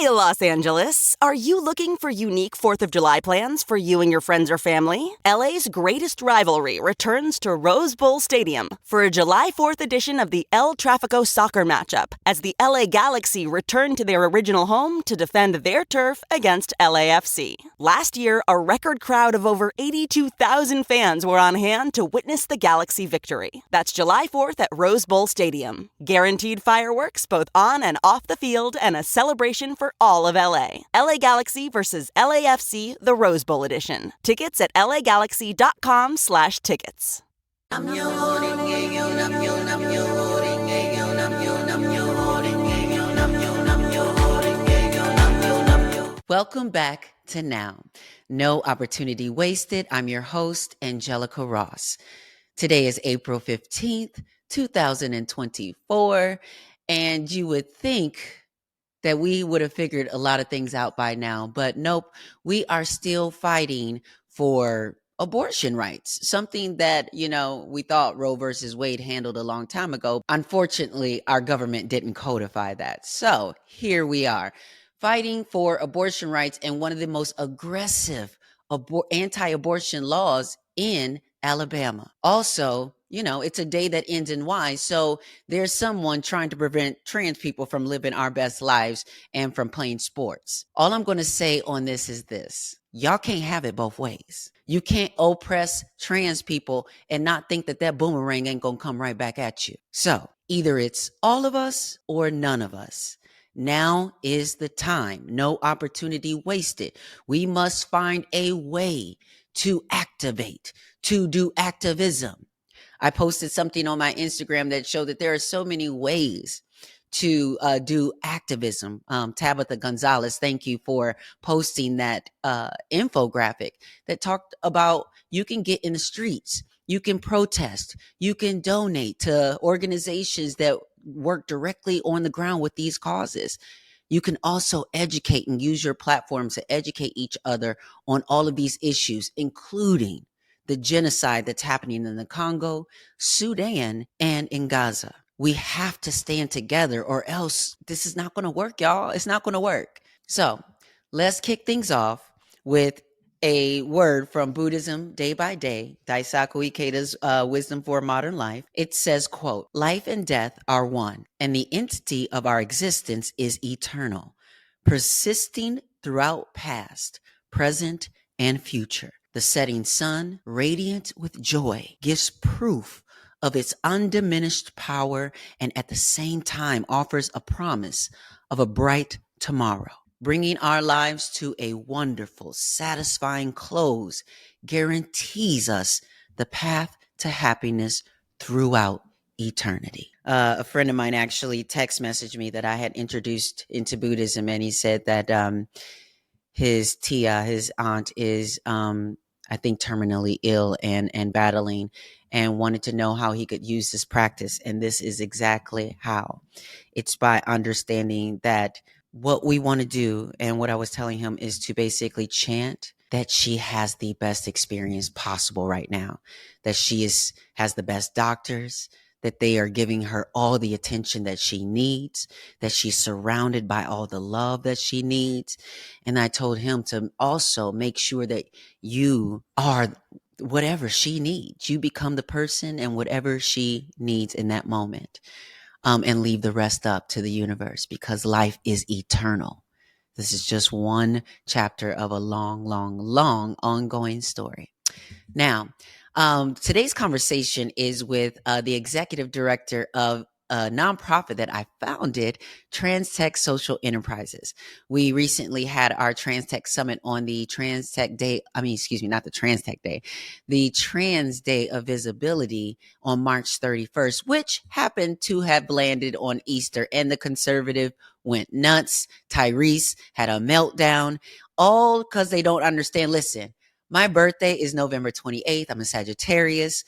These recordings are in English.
Hey, Los Angeles! Are you looking for unique 4th of July plans for you and your friends or family? LA's greatest rivalry returns to Rose Bowl Stadium for a July 4th edition of the El Tráfico soccer matchup as the LA Galaxy return to their original home to defend their turf against LAFC. Last year, a record crowd of over 82,000 fans were on hand to witness the Galaxy victory. That's July 4th at Rose Bowl Stadium. Guaranteed fireworks both on and off the field and a celebration for all of LA. LA Galaxy versus LAFC, the Rose Bowl edition. Tickets at lagalaxy.com/tickets. Welcome back to Now. No opportunity wasted. I'm your host, Angelica Ross. Today is April 15th, 2024, and you would think that we would have figured a lot of things out by now, but nope, we are still fighting for abortion rights, something that, we thought Roe versus Wade handled a long time ago. Unfortunately, our government didn't codify that. So here we are fighting for abortion rights and one of the most aggressive anti-abortion laws in Alabama. Also, it's a day that ends in Y. So there's someone trying to prevent trans people from living our best lives and from playing sports. All I'm going to say on this is this. Y'all can't have it both ways. You can't oppress trans people and not think that boomerang ain't going to come right back at you. So either it's all of us or none of us. Now is the time. No opportunity wasted. We must find a way to activate, to do activism. I posted something on my Instagram that showed that there are so many ways to do activism. Tabitha Gonzalez, thank you for posting that infographic that talked about you can get in the streets, you can protest, you can donate to organizations that work directly on the ground with these causes. You can also educate and use your platforms to educate each other on all of these issues, including the genocide that's happening in the Congo, Sudan, and in Gaza. We have to stand together or else this is not going to work, y'all. It's not going to work. So let's kick things off with a word from Buddhism Day by Day, Daisaku Ikeda's Wisdom for a Modern Life. It says, quote, "Life and death are one, and the entity of our existence is eternal, persisting throughout past, present, and future. The setting sun, radiant with joy, gives proof of its undiminished power and at the same time offers a promise of a bright tomorrow. Bringing our lives to a wonderful, satisfying close guarantees us the path to happiness throughout eternity." A friend of mine actually text messaged me that I had introduced into Buddhism, and he said that his tia, his aunt, is I think terminally ill and battling, and wanted to know how he could use this practice. And this is exactly how. It's by understanding that what we want to do, and what I was telling him, is to basically chant that she has the best experience possible right now, that she has the best doctors, that they are giving her all the attention that she needs, that she's surrounded by all the love that she needs. And I told him to also make sure that you are whatever she needs. You become the person and whatever she needs in that moment, and leave the rest up to the universe, because life is eternal. This is just one chapter of a long, long, long ongoing story. Now, today's conversation is with the executive director of a nonprofit that I founded, TransTech Social Enterprises. We recently had our TransTech Summit on the TransTech Day. Not the TransTech Day, the Trans Day of Visibility on March 31st, which happened to have landed on Easter, and the conservative went nuts. Tyrese had a meltdown, all because they don't understand. Listen, my birthday is November 28th. I'm a Sagittarius.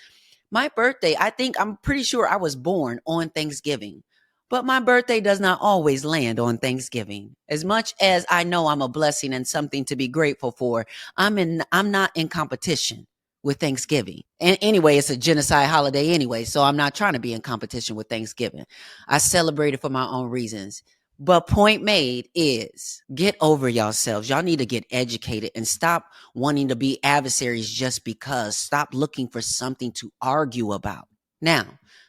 My birthday, I'm pretty sure I was born on Thanksgiving, but my birthday does not always land on Thanksgiving. As much as I know I'm a blessing and something to be grateful for, I'm not in competition with Thanksgiving. And anyway, it's a genocide holiday anyway, so I'm not trying to be in competition with Thanksgiving. I celebrate it for my own reasons. But point made is get over yourselves. Y'all need to get educated and stop wanting to be adversaries just because. Stop looking for something to argue about. Now,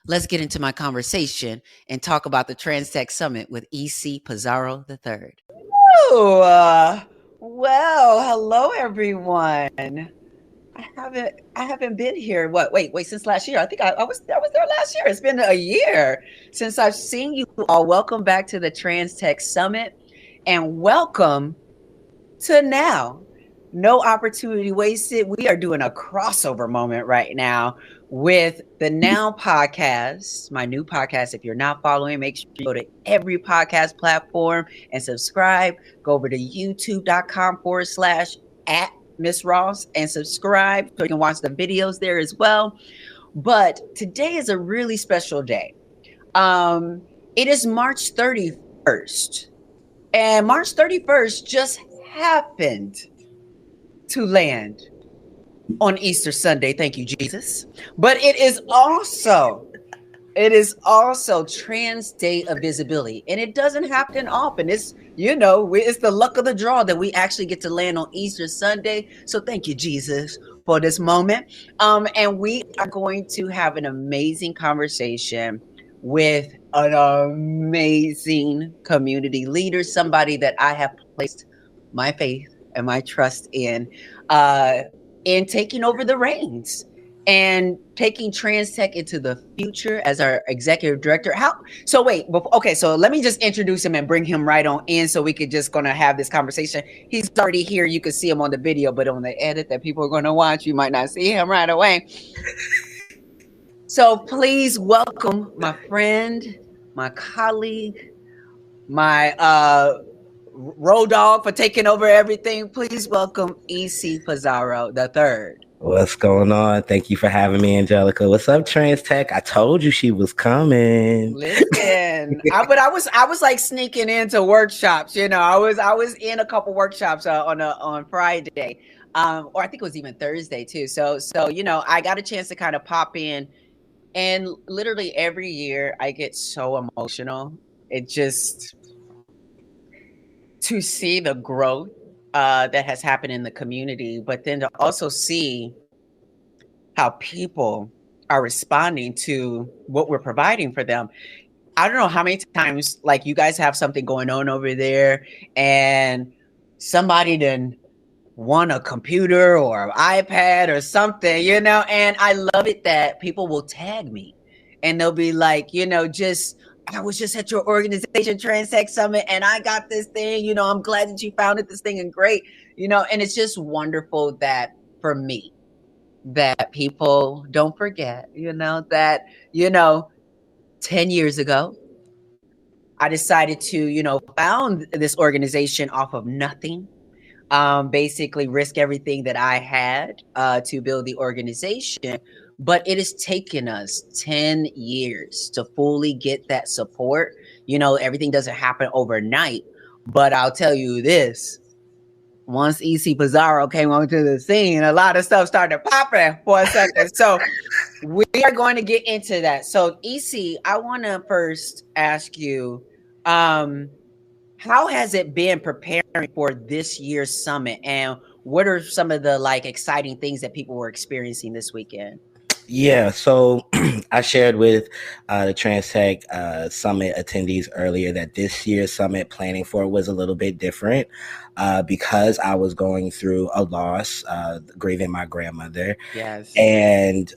let's get into my conversation and talk about the TransTech Summit with EC Pizarro III. Oh, well, hello everyone. I haven't been here. Wait, since last year. I think I was there last year. It's been a year since I've seen you all. Welcome back to the TransTech Summit and welcome to now. No opportunity wasted. We are doing a crossover moment right now with the Now podcast, my new podcast. If you're not following, make sure you go to every podcast platform and subscribe. Go over to youtube.com/@ Miss Ross and subscribe so you can watch the videos there as well. But today is a really special day. It is March 31st. And March 31st just happened to land on Easter Sunday. Thank you, Jesus. But it is also Trans Day of Visibility. And it doesn't happen often. It's the luck of the draw that we actually get to land on Easter Sunday. So thank you, Jesus, for this moment. And we are going to have an amazing conversation with an amazing community leader, somebody that I have placed my faith and my trust in taking over the reins and taking TransTech into the future as our executive director. So let me just introduce him and bring him right on in so we could just gonna have this conversation. He's already here. You can see him on the video, but on the edit that people are gonna watch, you might not see him right away. So please welcome my friend, my colleague, my road dog for taking over everything. Please welcome EC Pizarro III. What's going on? Thank you for having me, Angelica. What's up, TransTech? I told you she was coming. Listen, I was like sneaking into workshops. I was in a couple workshops on Friday, or I think it was even Thursday too. So I got a chance to kind of pop in, and literally every year I get so emotional. It just to see the growth that has happened in the community, but then to also see how people are responding to what we're providing for them. I don't know how many times, like, you guys have something going on over there and somebody then won a computer or an iPad or something, and I love it that people will tag me and they'll be like, I was just at your organization, TransTech Summit, and I got this thing, I'm glad that you founded this thing and great, and it's just wonderful that for me, that people don't forget, that, 10 years ago, I decided to, found this organization off of nothing, basically risk everything that I had to build the organization. But it has taken us 10 years to fully get that support. Everything doesn't happen overnight, but I'll tell you this. Once EC Pizarro came onto the scene, a lot of stuff started popping for a second. So we are going to get into that. So EC, I want to first ask you, how has it been preparing for this year's summit? And what are some of the exciting things that people were experiencing this weekend? Yeah, so I shared with the TransTech Summit attendees earlier that this year's summit planning for it was a little bit different because I was going through a loss, grieving my grandmother. Yes. And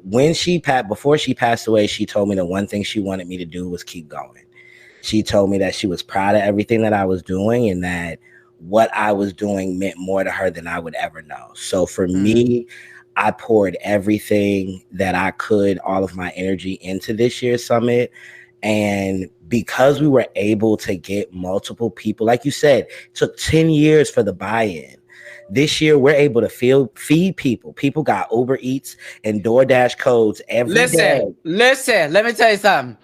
before she passed away, she told me the one thing she wanted me to do was keep going. She told me that she was proud of everything that I was doing and that what I was doing meant more to her than I would ever know. So for me, I poured everything that I could, all of my energy into this year's summit. And because we were able to get multiple people, like you said, it took 10 years for the buy-in. This year, we're able to feed people. People got Uber Eats and DoorDash codes every day. Listen, let me tell you something.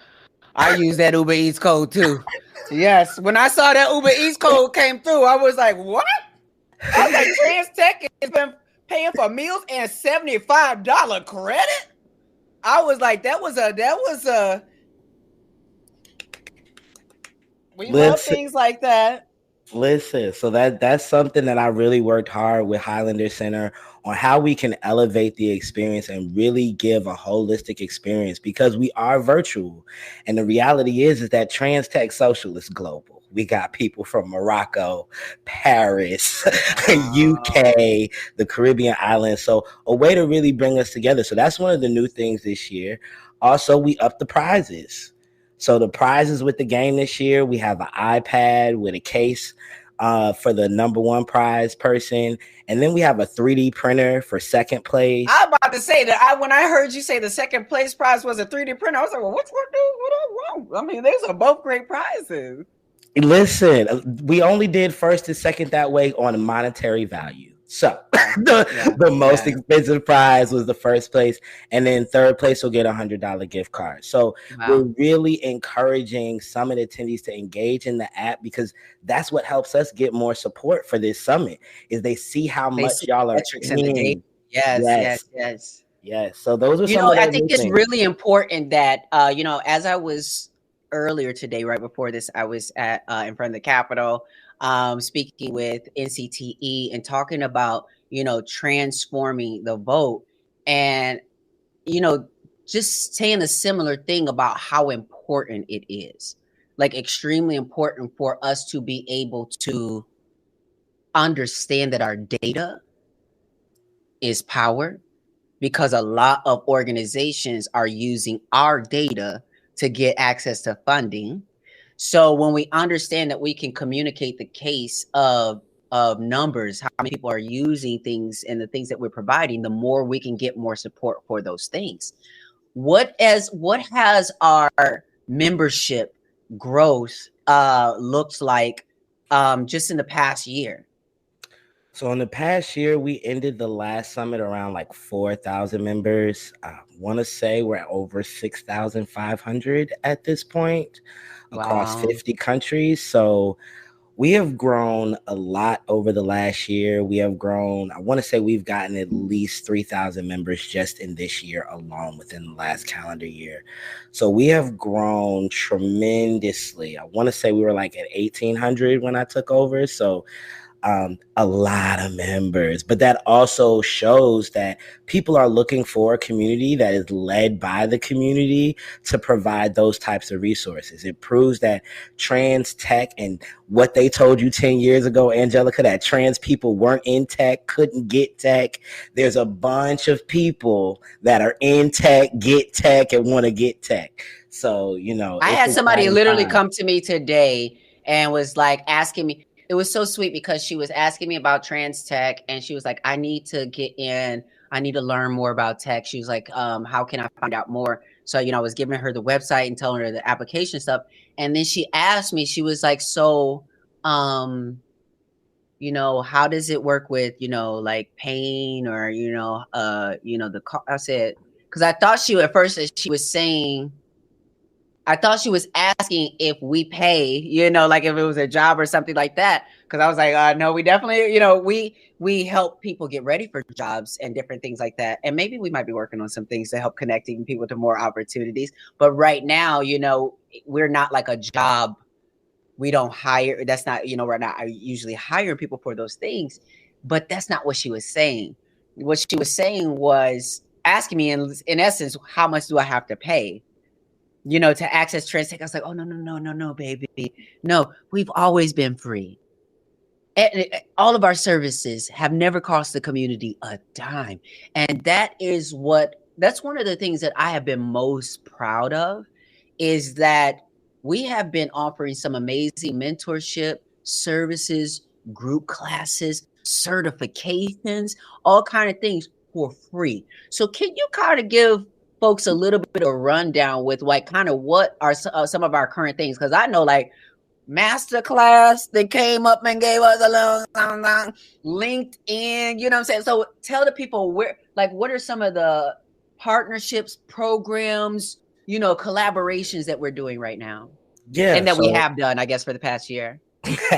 I use that Uber Eats code too. Yes, when I saw that Uber Eats code came through, I was like, what? I was like, TransTech has been paying for meals and $75 credit. I was like, that was a We love Listen, things like that. listen. So that's something that I really worked hard with Highlander Center on how we can elevate the experience and really give a holistic experience because we are virtual. And the reality is that TransTech Social is global. We got people from Morocco, Paris, Wow. UK, the Caribbean islands. So a way to really bring us together. So that's one of the new things this year. Also, we up the prizes. So the prizes with the game this year, we have an iPad with a case for the number one prize person. And then we have a 3D printer for second place. I'm about to say that when I heard you say the second place prize was a 3D printer, I was like, well, what's wrong? I mean, these are both great prizes. Listen, we only did first and second that way on monetary value. So the most expensive prize was the first place, and then third place will get $100 gift card. So we're really encouraging summit attendees to engage in the app because that's what helps us get more support for this summit. Is they see how much y'all are in the data. Yes. So those are some of the I think it's things. really important that as I was earlier today, right before this, I was at in front of the Capitol. Speaking with NCTE and talking about, transforming the vote and, just saying a similar thing about how important it is, like extremely important for us to be able to understand that our data is power because a lot of organizations are using our data to get access to funding. So when we understand that we can communicate the case of numbers, how many people are using things and the things that we're providing, the more we can get more support for those things. What has our membership growth looked like just in the past year? So in the past year, we ended the last summit around like 4,000 members. I want to say we're at over 6,500 at this point across 50 countries. So we have grown a lot over the last year. We have grown, I want to say we've gotten at least 3,000 members just in this year alone within the last calendar year. So we have grown tremendously. I want to say we were like at 1,800 when I took over. So a lot of members, but that also shows that people are looking for a community that is led by the community to provide those types of resources. It proves that trans tech and what they told you 10 years ago, Angelica, that trans people weren't in tech, couldn't get tech. There's a bunch of people that are in tech, get tech, and want to get tech. So, I had somebody literally come to me today and was like asking me. It was so sweet because she was asking me about trans tech and she was like, I need to get in. I need to learn more about tech. She was like, how can I find out more? So, I was giving her the website and telling her the application stuff. And then she asked me, she was like, so, how does it work with, like pain or, the car? I said, because I thought she was asking if we pay, like if it was a job or something like that. Because I was like, no, we definitely, we help people get ready for jobs and different things like that. And maybe we might be working on some things to help connecting people to more opportunities. But right now, we're not like a job. We don't hire. That's not, we're not usually hiring people for those things. But that's not what she was saying. What she was saying was asking me, in essence, how much do I have to pay? To access TransTech. I was like, oh, no, baby. No, we've always been free. All of our services have never cost the community a dime. And that's one of the things that I have been most proud of is that we have been offering some amazing mentorship services, group classes, certifications, all kind of things for free. So can you kind of give folks a little bit of a rundown with like kind of what are some of our current things? Because I know like Masterclass, they came up and gave us a little LinkedIn, you know what I'm saying? So tell the people what are some of the partnerships, programs, collaborations that we're doing right now? Yeah. And that we have done, I guess, for the past year.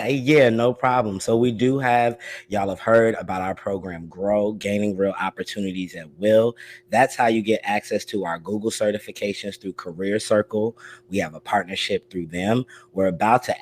Yeah, no problem. So we do have, y'all have heard about our program Grow, Gaining Real Opportunities at Will. That's how you get access to our Google certifications through Career Circle. We have a partnership through them. We're about to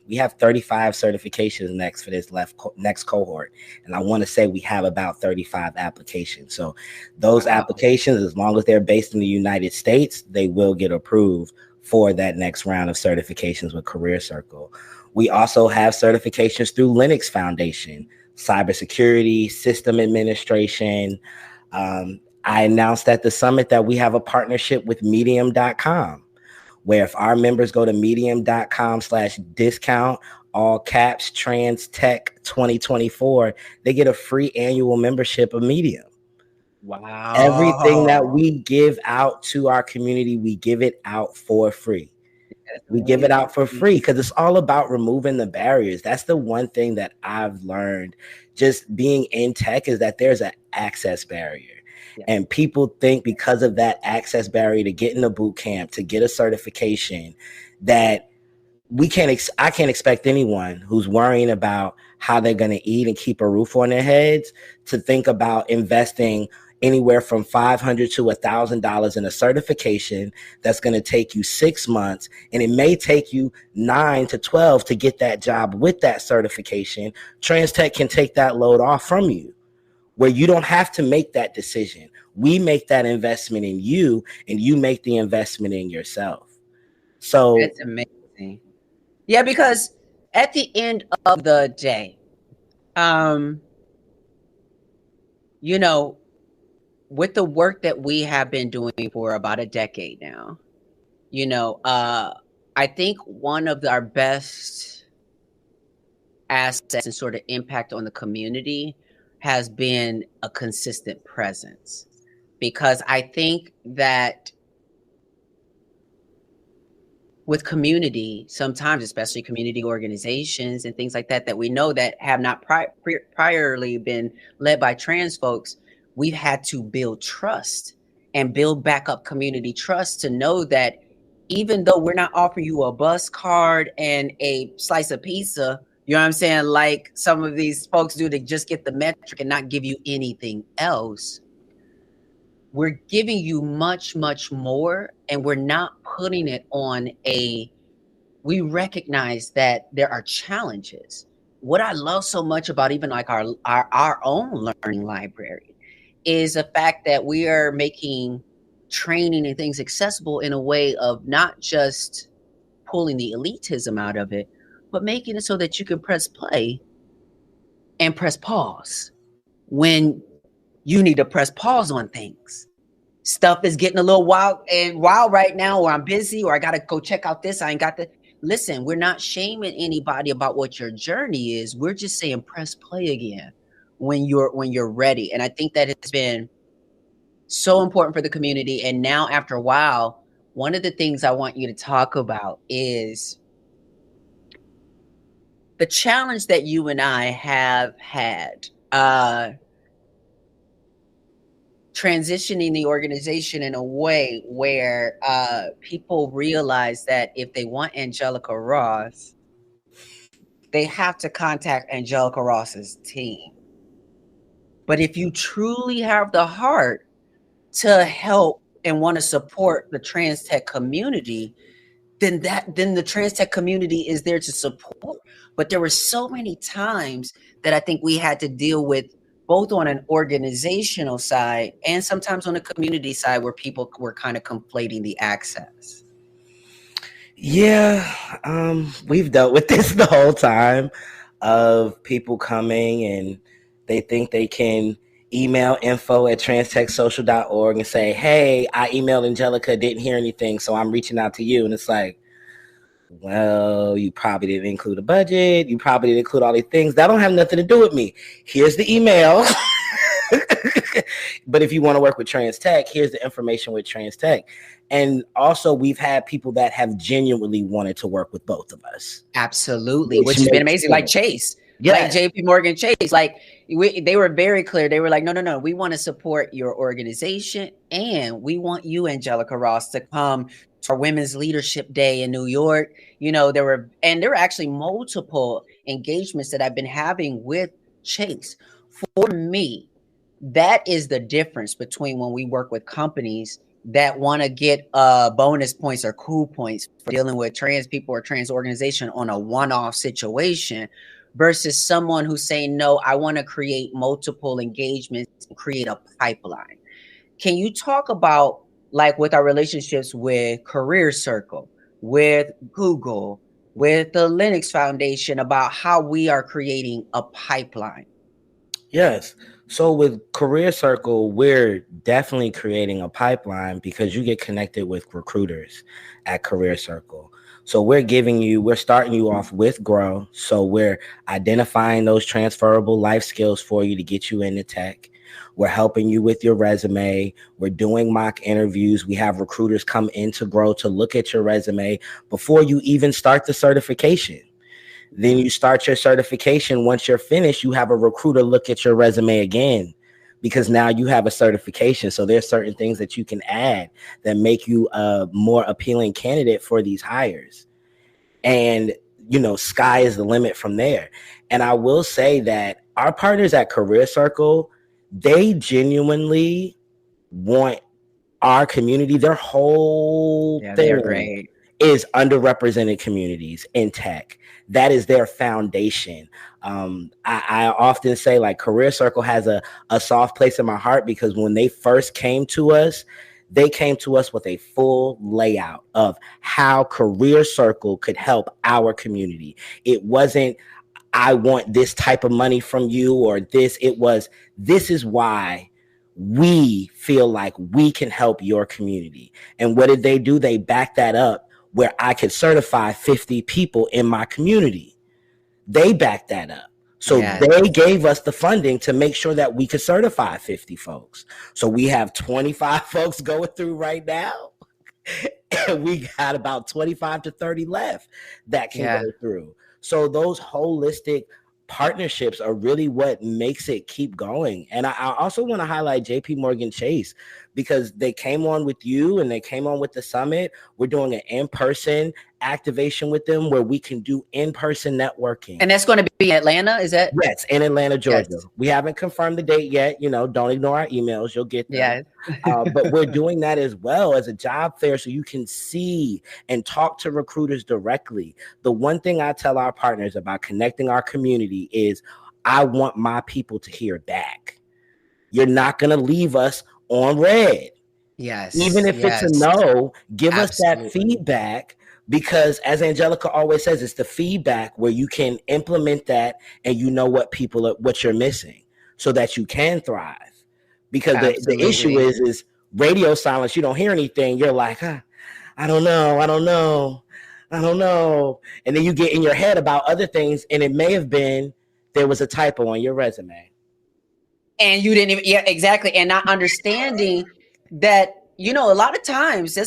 we have 35 certifications next for this next cohort. And I want to say we have about 35 applications. So those applications, as long as they're based in the United States, they will get approved for that next round of certifications with Career Circle. We also have certifications through Linux Foundation, cybersecurity, system administration. I announced at the summit that we have a partnership with medium.com, where if our members go to medium.com/discount, all caps, TransTech 2024, they get a free annual membership of Medium. Wow. Everything that we give out to our community, we give it out for free. We give it out for free because it's all about removing the barriers. That's the one thing that I've learned just being in tech is that there's an access barrier. Yeah. And people think because of that access barrier to get in a boot camp, to get a certification, that I can't expect anyone who's worrying about how they're going to eat and keep a roof on their heads to think about investing anywhere from $500 to $1,000 in a certification that's going to take you 6 months, and it may take you 9 to 12 to get that job with that certification. TransTech can take that load off from you, where you don't have to make that decision. We make that investment in you, and you make the investment in yourself. So that's amazing. Yeah, because at the end of the day, you know, with the work that we have been doing for about a decade now, you know, I think one of our best assets and sort of impact on the community has been a consistent presence. Because I think that with community, sometimes, especially community organizations and things like that, that we know that have not priorly been led by trans folks, we've had to build trust and build back up community trust to know that even though we're not offering you a bus card and a slice of pizza, you know what I'm saying, like some of these folks do to just get the metric and not give you anything else, we're giving you much, much more, and we're not putting it on we recognize that there are challenges. What I love so much about even like our own learning library is the fact that we are making training and things accessible in a way of not just pulling the elitism out of it, but making it so that you can press play and press pause when you need to press pause on things. Stuff is getting a little wild right now, or I'm busy, or I got to go check out this. I ain't got to listen. We're not shaming anybody about what your journey is. We're just saying press play again when you're ready. And I think that it's been so important for the community. And now after a while, one of the things I want you to talk about is the challenge that you and I have had, transitioning the organization in a way where people realize that if they want Angelica Ross, they have to contact Angelica Ross's team. But if you truly have the heart to help and want to support the TransTech community, then the TransTech community is there to support. But there were so many times that I think we had to deal with, both on an organizational side and sometimes on a community side, where people were kind of conflating the access. Yeah, we've dealt with this the whole time of people coming and they think they can email info@transtechsocial.org and say, hey, I emailed Angelica, didn't hear anything, so I'm reaching out to you. And it's like, well, you probably didn't include a budget. You probably didn't include all these things. That don't have nothing to do with me. Here's the email. But if you want to work with TransTech, here's the information with TransTech. And also, we've had people that have genuinely wanted to work with both of us. Absolutely, which has been amazing. Like Chase, like JP Morgan Chase, like they were very clear. They were like, no, we want to support your organization, and we want you, Angelica Ross, to come our Women's Leadership Day in New York. There were actually multiple engagements that I've been having with Chase. For me, that is the difference between when we work with companies that want to get bonus points or cool points for dealing with trans people or trans organization on a one-off situation versus someone who's saying, no, I want to create multiple engagements and create a pipeline. Can you talk about, like, with our relationships with Career Circle, with Google, with the Linux Foundation, about how we are creating a pipeline? Yes. So with Career Circle, we're definitely creating a pipeline because you get connected with recruiters at Career Circle. So we're starting you off with Grow. So we're identifying those transferable life skills for you to get you into tech. We're helping you with your resume. We're doing mock interviews. We have recruiters come into Grow to look at your resume before you even start the certification. Then you start your certification. Once you're finished, you have a recruiter look at your resume again because now you have a certification. So there's certain things that you can add that make you a more appealing candidate for these hires. And, sky is the limit from there. And I will say that our partners at Career Circle, they genuinely want our community, their whole thing is underrepresented communities in tech. That is their foundation. I often say, like, Career Circle has a soft place in my heart because when they first came to us, they came to us with a full layout of how Career Circle could help our community. It wasn't, I want this type of money from you or this. It was, this is why we feel like we can help your community. And what did they do? They backed that up where I could certify 50 people in my community. They backed that up. So they gave us the funding to make sure that we could certify 50 folks. So we have 25 folks going through right now. And we got about 25 to 30 left that can go through. So those holistic partnerships are really what makes it keep going. And I also want to highlight JP Morgan Chase because they came on with you and they came on with the summit. We're doing an in-person activation with them where we can do in-person networking. And that's going to be in Atlanta, is that? Yes, in Atlanta, Georgia. Yes. We haven't confirmed the date yet. Don't ignore our emails. You'll get them. But we're doing that as well as a job fair so you can see and talk to recruiters directly. The one thing I tell our partners about connecting our community is I want my people to hear back. You're not going to leave us on red. Yes. Even if it's a no, give us that feedback. Because as Angelica always says, it's the feedback where you can implement that and what you're missing so that you can thrive. Because the issue is radio silence. You don't hear anything. You're like, I don't know. And then you get in your head about other things. And it may have been there was a typo on your resume. And you didn't even, exactly. And not understanding that, a lot of times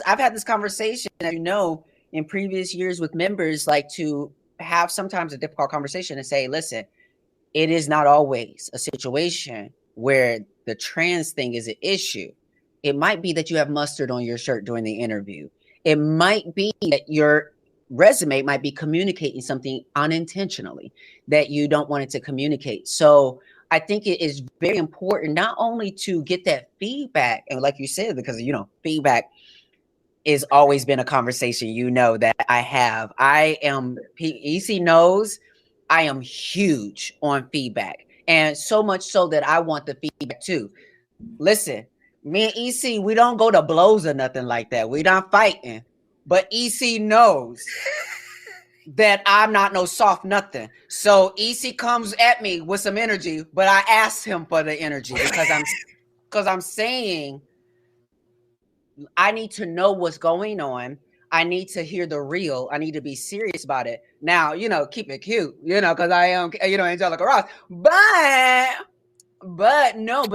I've had this conversation, in previous years with members, like to have sometimes a difficult conversation and say, listen, it is not always a situation where the trans thing is an issue. It might be that you have mustard on your shirt during the interview. It might be that your resume might be communicating something unintentionally that you don't want it to communicate. So I think it is very important not only to get that feedback, and like you said, because feedback is always been a conversation that I have. EC knows I am huge on feedback, and so much so that I want the feedback too. Listen, me and EC, we don't go to blows or nothing like that. We're not fighting, but EC knows that I'm not no soft nothing. So EC comes at me with some energy, but I asked him for the energy because I'm saying I need to know what's going on. I need to hear the real. I need to be serious about it. Now, keep it cute, because I am, Angelica Ross. But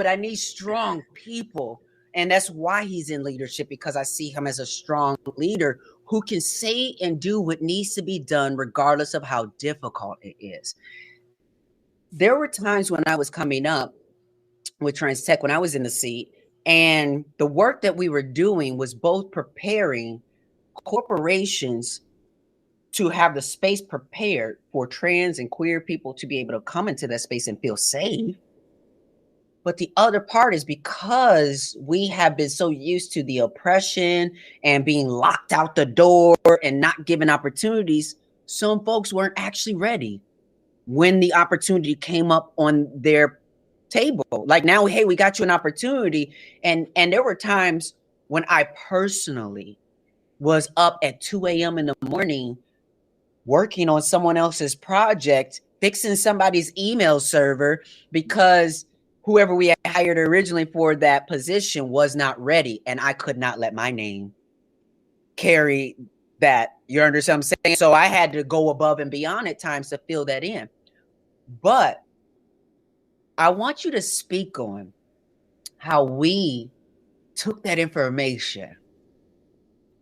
I need strong people. And that's why he's in leadership, because I see him as a strong leader who can say and do what needs to be done, regardless of how difficult it is. There were times when I was coming up with TransTech, when I was in the seat, And the work that we were doing was both preparing corporations to have the space prepared for trans and queer people to be able to come into that space and feel safe. But the other part is because we have been so used to the oppression and being locked out the door and not given opportunities, some folks weren't actually ready when the opportunity came up on their table. Like now, hey, we got you an opportunity. And there were times when I personally was up at 2 a.m. in the morning working on someone else's project, fixing somebody's email server because whoever we had hired originally for that position was not ready. And I could not let my name carry that. You understand what I'm saying? So I had to go above and beyond at times to fill that in. But I want you to speak on how we took that information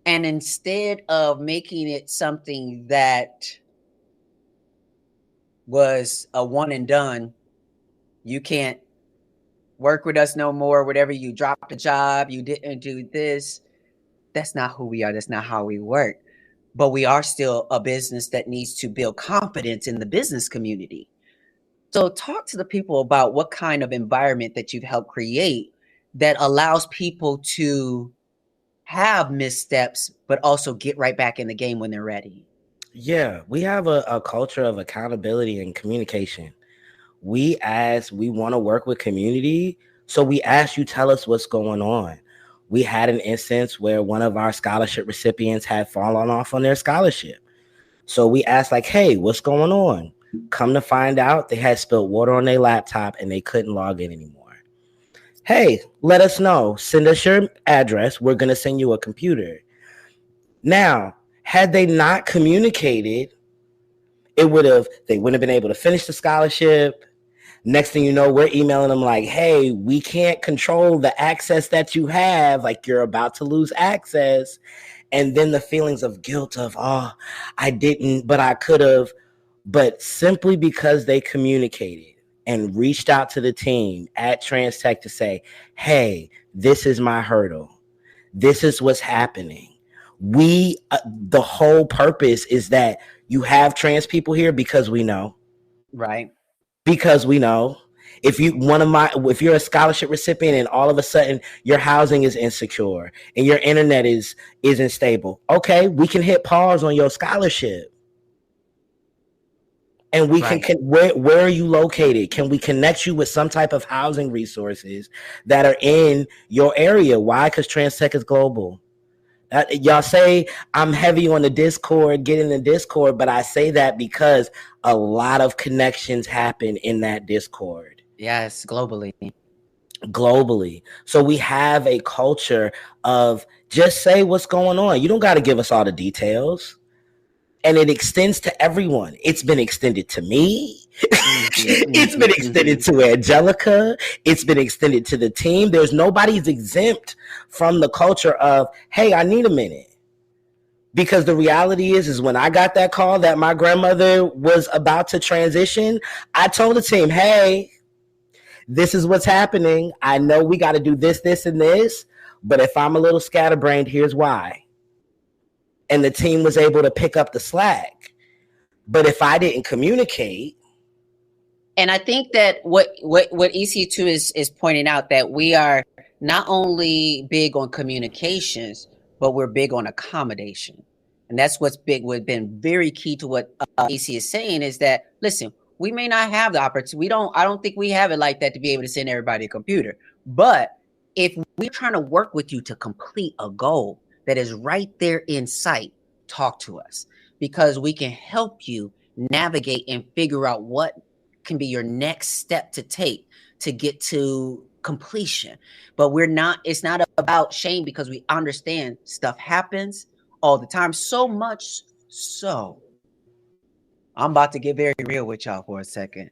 and instead of making it something that was a one and done, you can't work with us no more, whatever, you dropped a job, you didn't do this. That's not who we are. That's not how we work. But we are still a business that needs to build confidence in the business community. So talk to the people about what kind of environment that you've helped create that allows people to have missteps, but also get right back in the game when they're ready. Yeah, we have a culture of accountability and communication. We want to work with community, so we ask you tell us what's going on. We had an instance where one of our scholarship recipients had fallen off on their scholarship. So we asked like, hey, what's going on? Come to find out they had spilled water on their laptop and they couldn't log in anymore. Hey, let us know. Send us your address. We're going to send you a computer. Now, had they not communicated, they wouldn't have been able to finish the scholarship. Next thing you know, we're emailing them like, hey, we can't control the access that you have. Like you're about to lose access. And then the feelings of guilt of, oh, I didn't, but I could have. But simply because they communicated and reached out to the team at TransTech to say, hey, this is my hurdle. This is what's happening. The whole purpose is that you have trans people here because we know. Right. Because we know. If you're a scholarship recipient and all of a sudden your housing is insecure and your internet isn't stable, okay, we can hit pause on your scholarship. And we can where are you located? Can we connect you with some type of housing resources that are in your area? Why? Because TransTech is global. Y'all say I'm heavy on the Discord, get in the Discord, but I say that because a lot of connections happen in that Discord. Yes, globally. So we have a culture of just say what's going on. You don't got to give us all the details. And it extends to everyone. It's been extended to me. It's been extended to Angelica. It's been extended to the team. There's nobody's exempt from the culture of, hey, I need a minute. Because the reality is when I got that call that my grandmother was about to transition, I told the team, hey, this is what's happening. I know we got to do this, this, and this. But if I'm a little scatterbrained, here's why. And the team was able to pick up the slack. But if I didn't communicate. And I think that what EC2 is pointing out, that we are not only big on communications, but we're big on accommodation. And that's what's been very key to what EC is saying is that, listen, we may not have the opportunity. I don't think we have it like that to be able to send everybody a computer. But if we're trying to work with you to complete a goal that is right there in sight, talk to us, because we can help you navigate and figure out what can be your next step to take to get to completion. But it's not about shame, because we understand stuff happens all the time. So much so, I'm about to get very real with y'all for a second.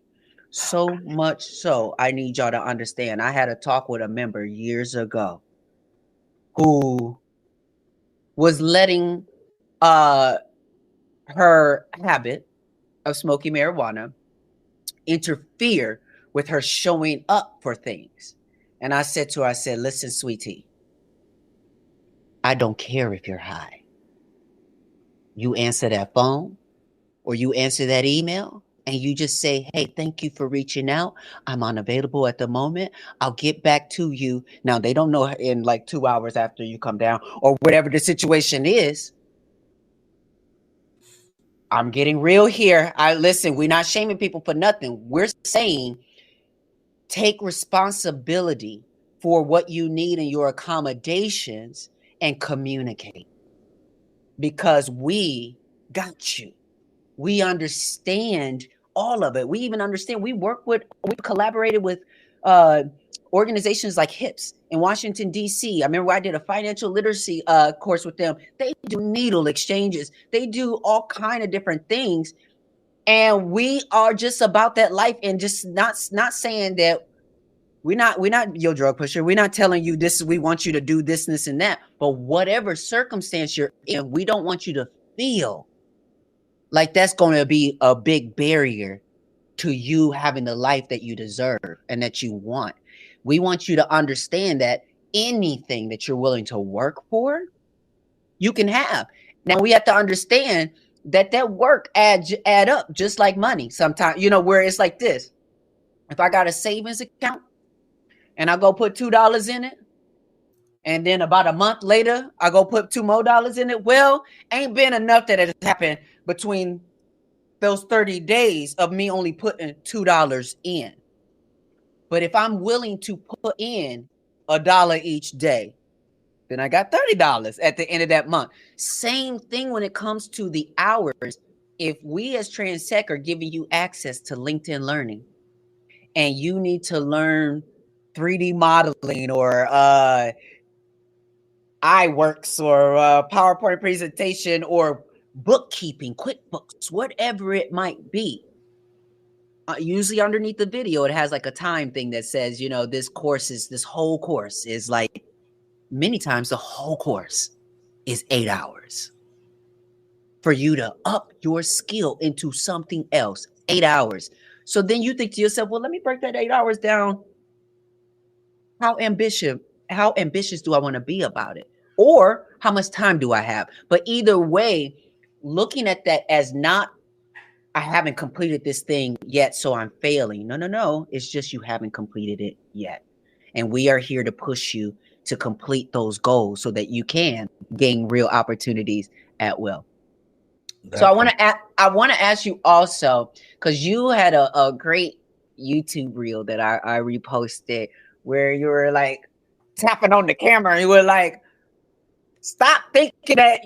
So much so, I need y'all to understand. I had a talk with a member years ago who was letting her habit of smoking marijuana interfere with her showing up for things. And I said to her, I said, listen, sweetie, I don't care if you're high. You answer that phone or you answer that email and you just say, hey, thank you for reaching out. I'm unavailable at the moment. I'll get back to you. Now, they don't know in like 2 hours after you come down or whatever the situation is. I'm getting real here. Listen, we're not shaming people for nothing. We're saying take responsibility for what you need in your accommodations and communicate. Because we got you. We understand all of it. We even understand. We collaborated with organizations like HIPS in Washington, D.C. I remember I did a financial literacy course with them. They do needle exchanges. They do all kind of different things. And we are just about that life and just not saying that we're not your drug pusher. We're not telling you this, we want you to do this and that. But whatever circumstance you're in, we don't want you to feel like that's going to be a big barrier to you having the life that you deserve and that you want. We want you to understand that anything that you're willing to work for, you can have. Now we have to understand that work add up just like money sometimes, where it's like this. If I got a savings account and I go put $2 in it, and then about a month later, I go put $2 more in it. Well, ain't been enough that it has happened between those 30 days of me only putting $2 in. But if I'm willing to put in $1 each day, then I got $30 at the end of that month. Same thing when it comes to the hours. If we as TransTech are giving you access to LinkedIn Learning and you need to learn 3D modeling or iWorks or PowerPoint presentation or bookkeeping, QuickBooks, whatever it might be. Usually underneath the video, it has like a time thing that says, this whole course is like, many times the whole course is 8 hours for you to up your skill into something else. 8 hours. So then you think to yourself, well, let me break that 8 hours down. How ambitious do I want to be about it? Or how much time do I have? But either way, looking at that as not, I haven't completed this thing yet, so I'm failing. No. It's just you haven't completed it yet. And we are here to push you to complete those goals so that you can gain real opportunities at will. So I want to ask you also, because you had a great YouTube reel that I reposted where you were like tapping on the camera and you were like, stop thinking that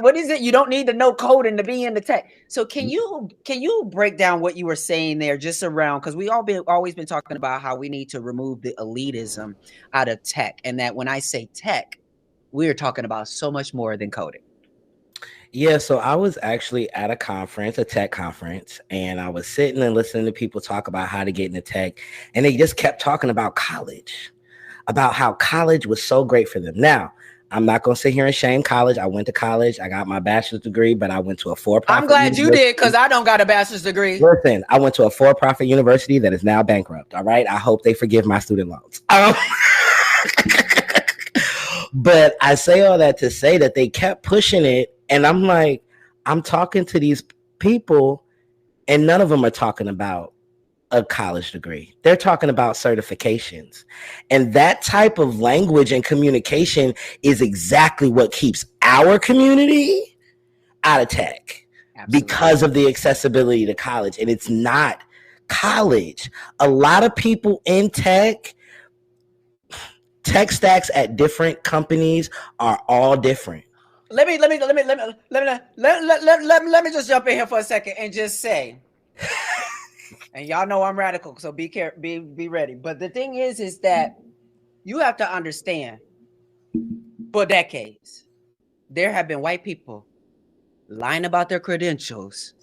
what is it? You don't need to know coding to be in the tech. So can you break down what you were saying there just around, because we always been talking about how we need to remove the elitism out of tech, and that when I say tech, we're talking about so much more than coding. Yeah, so I was actually at a conference, a tech conference, and I was sitting and listening to people talk about how to get into tech, and they just kept talking about college, about how college was so great for them. Now, I'm not going to sit here and shame college. I went to college. I got my bachelor's degree, but I went to a for-profit I'm glad you did, because I don't got a bachelor's degree. Listen, I went to a for-profit university that is now bankrupt, all right? I hope they forgive my student loans. But I say all that to say that they kept pushing it, and I'm like, I'm talking to these people, and none of them are talking about a college degree. They're talking about certifications. And that type of language and communication is exactly what keeps our community out of tech. Absolutely. Because of the accessibility to college. And it's not college. A lot of people in tech stacks at different companies are all different. Let me just jump in here for a second and just say, and y'all know I'm radical, so be careful, be ready. But the thing is that you have to understand, for decades, there have been white people lying about their credentials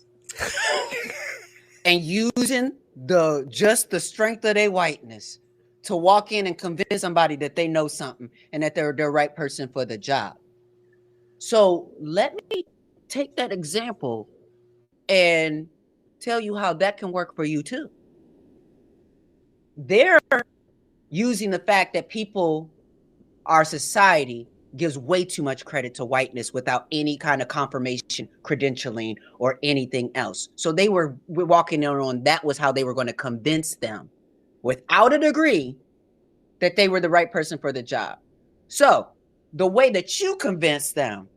and using the strength of their whiteness to walk in and convince somebody that they know something and that they're the right person for the job. So let me take that example and tell you how that can work for you too. There using the fact that our society gives way too much credit to whiteness without any kind of confirmation, credentialing, or anything else. So we're walking on that was how they were going to convince them without a degree that they were the right person for the job. So the way that you convince them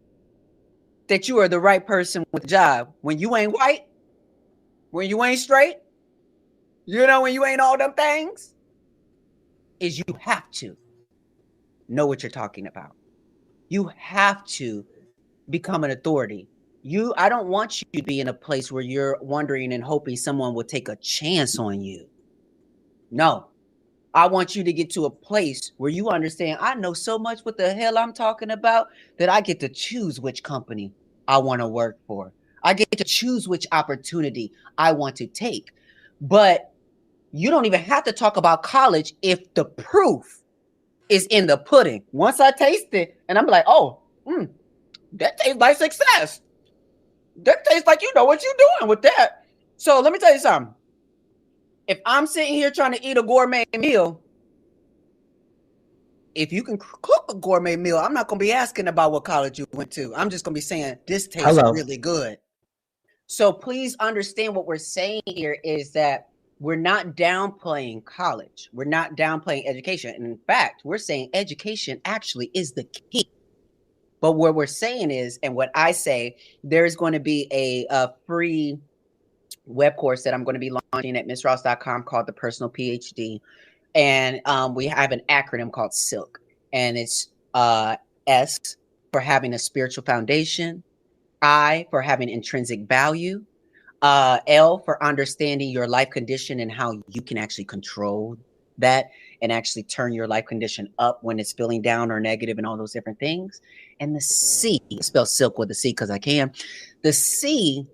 that you are the right person with the job when you ain't white, when you ain't straight, when you ain't all them things, is you have to know what you're talking about. You have to become an authority. I don't want you to be in a place where you're wondering and hoping someone will take a chance on you. No, I want you to get to a place where you understand, I know so much what the hell I'm talking about that I get to choose which company I want to work for. I get to choose which opportunity I want to take. But you don't even have to talk about college if the proof is in the pudding. Once I taste it and I'm like, oh, that tastes like success. That tastes like you know what you're doing with that. So let me tell you something. If I'm sitting here trying to eat a gourmet meal, if you can cook a gourmet meal, I'm not going to be asking about what college you went to. I'm just going to be saying, this tastes really good. So please understand what we're saying here is that we're not downplaying college. We're not downplaying education. And in fact, we're saying education actually is the key. But what we're saying is, and what I say, there's going to be a free web course that I'm going to be launching at missross.com called the Personal PhD. And we have an acronym called SILK. And it's S for having a spiritual foundation, I for having intrinsic value, L for understanding your life condition and how you can actually control that and actually turn your life condition up when it's feeling down or negative and all those different things. And the C, spell silk with a C because I can. The C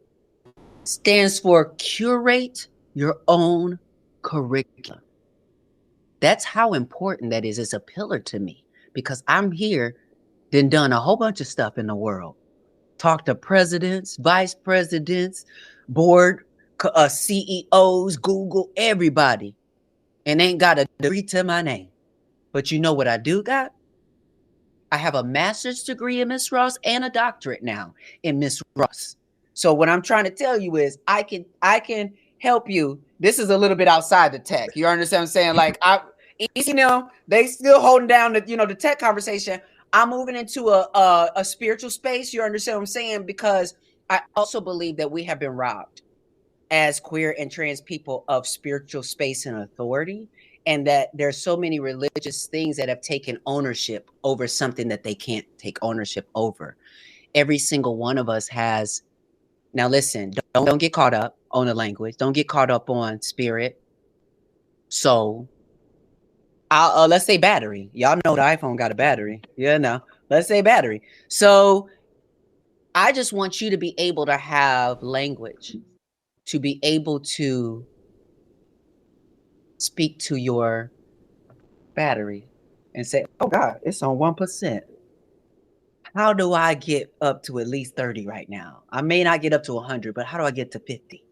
stands for curate your own curriculum. That's how important that is. It's a pillar to me because I'm here, then done a whole bunch of stuff in the world. Talk to presidents, vice presidents, board, CEOs, Google, everybody. And ain't got a degree to my name. But you know what I do got? I have a master's degree in Miss Ross and a doctorate now in Miss Ross. So what I'm trying to tell you is I can help you. This is a little bit outside the tech. You understand what I'm saying? Like they still holding down the tech conversation. I'm moving into a spiritual space. You understand what I'm saying? Because I also believe that we have been robbed as queer and trans people of spiritual space and authority, and that there's so many religious things that have taken ownership over something that they can't take ownership over. Every single one of us has. Now listen, don't get caught up on the language. Don't get caught up on spirit, soul. Let's say battery. Y'all know the iPhone got a battery. Let's say battery. So I just want you to be able to have language, to be able to speak to your battery and say, oh God, it's on 1%. How do I get up to at least 30 right now? I may not get up to 100, but how do I get to 50?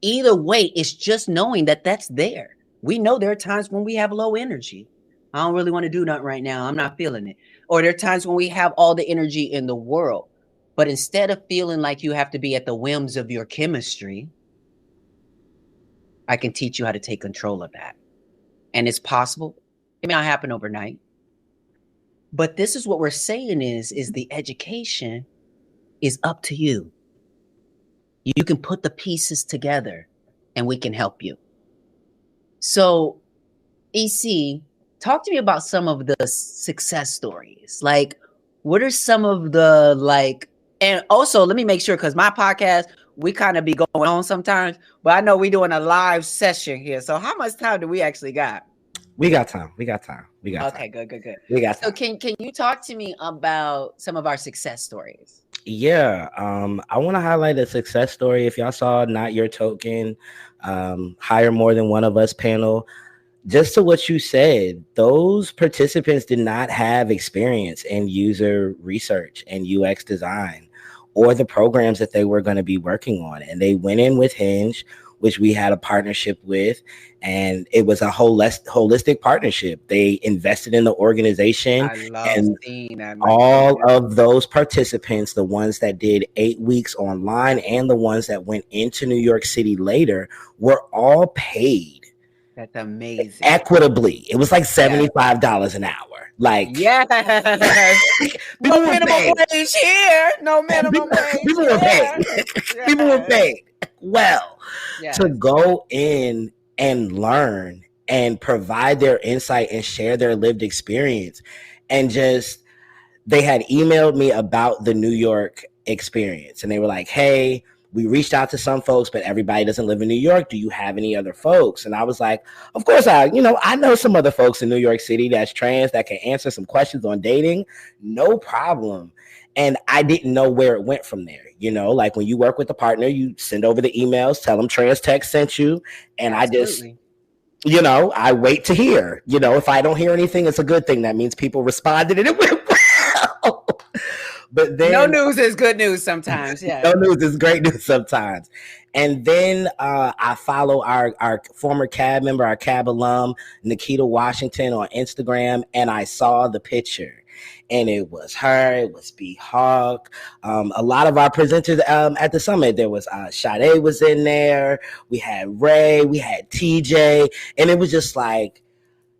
Either way, it's just knowing that that's there. We know there are times when we have low energy. I don't really want to do nothing right now. I'm not feeling it. Or there are times when we have all the energy in the world. But instead of feeling like you have to be at the whims of your chemistry, I can teach you how to take control of that. And it's possible. It may not happen overnight. But this is what we're saying is the education is up to you. You can put the pieces together and we can help you. So, EC, talk to me about some of the success stories. Like, what are some of the and also let me make sure, because my podcast, we kind of be going on sometimes, but I know we're doing a live session here. So how much time do we actually got? We got time. Okay, time. Good. We got time. So can you talk to me about some of our success stories? Yeah, I want to highlight a success story. If y'all saw Not Your Token, Hire More Than One of Us panel, just to what you said, those participants did not have experience in user research and UX design or the programs that they were going to be working on. And they went in with Hinge which we had a partnership with, and it was a holistic partnership. They invested in the organization, I love and seeing that. all of those participants, the ones that did 8 weeks online and the ones that went into New York City later, were all paid. That's amazing. Equitably. It was like $75 an hour. Like, yes. No minimum wage here. No minimum wage. People were paid. People were paid. Well, to go in and learn and provide their insight and share their lived experience. And just, they had emailed me about the New York experience. And they were like, hey, we reached out to some folks, but everybody doesn't live in New York. Do you have any other folks? And I was like, of course, I know some other folks in New York City that's trans that can answer some questions on dating. No problem. And I didn't know where it went from there. Like when you work with a partner, you send over the emails, tell them TransTech sent you. And Absolutely. I wait to hear. If I don't hear anything, it's a good thing. That means people responded and it went well. But then, no news is good news sometimes. Yeah, no news is great news sometimes. And then I follow our former CAB member, our CAB alum, Nikita Washington, on Instagram, and I saw the picture. And it was her, it was B Hawk, a lot of our presenters at the summit. There was Sade was in there, we had Ray, we had TJ, and it was just like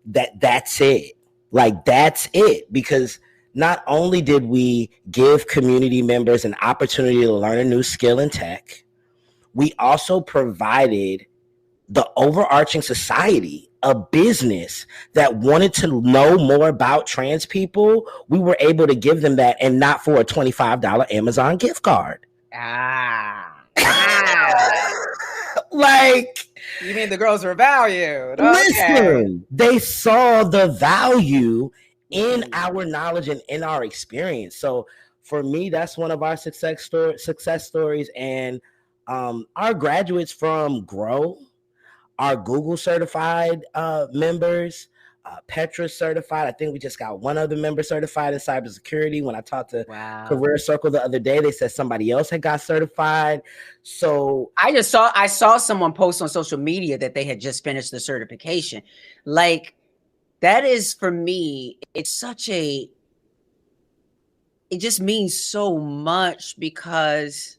that's it. Like, that's it. Because not only did we give community members an opportunity to learn a new skill in tech, we also provided the overarching society a business that wanted to know more about trans people. We were able to give them that, and not for a $25 Amazon gift card. Like, you mean the girls were valued? Listen, they saw the value in our knowledge and in our experience. So for me, that's one of our success stories. And our graduates from GROW, our Google certified members, Petra certified. I think we just got one other member certified in cybersecurity. When I talked to Career Circle the other day, they said somebody else had got certified. So I saw someone post on social media that they had just finished the certification. Like, that is, for me, it just means so much, because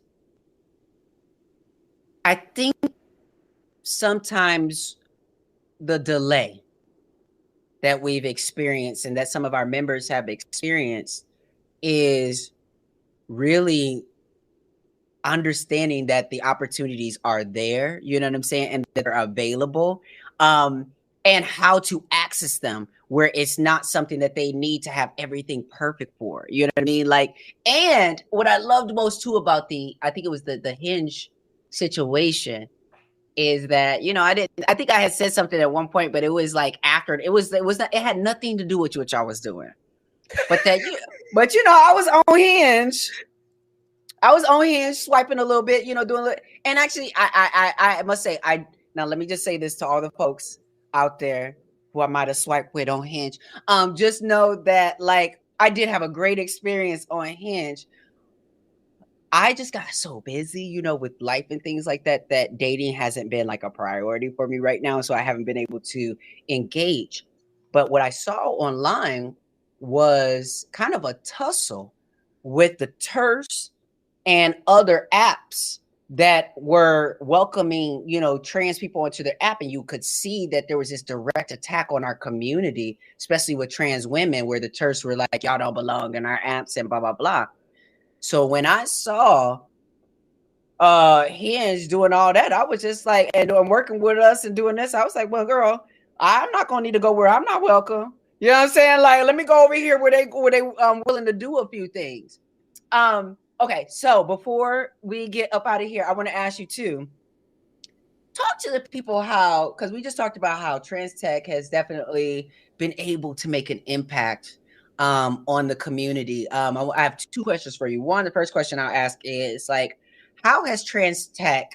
I think sometimes the delay that we've experienced and that some of our members have experienced is really understanding that the opportunities are there, you know what I'm saying, and that they're available, and how to access them, where it's not something that they need to have everything perfect for, you know what I mean? Like, and what I loved most too about I think it was the Hinge situation, is that, I think I had said something at one point, but it was like after it had nothing to do with what y'all was doing. But I was on Hinge. I was on Hinge swiping a little bit, doing a little, and actually I must say, now let me just say this to all the folks out there who I might have swiped with on Hinge. Just know that, like, I did have a great experience on Hinge. I just got so busy, with life and things like that dating hasn't been like a priority for me right now. So I haven't been able to engage. But what I saw online was kind of a tussle with the TERS and other apps that were welcoming, trans people into their app. And you could see that there was this direct attack on our community, especially with trans women, where the TERS were like, y'all don't belong in our apps and blah, blah, blah. So when I saw Hinge doing all that, I was just like, and working with us and doing this, I was like, well, girl, I'm not gonna need to go where I'm not welcome. You know what I'm saying? Like, let me go over here where they willing to do a few things. Okay, so before we get up out of here, I want to ask you to talk to the people because we just talked about how TransTech has definitely been able to make an impact on the community. I have two questions for you. One, the first question I'll ask is, like, how has TransTech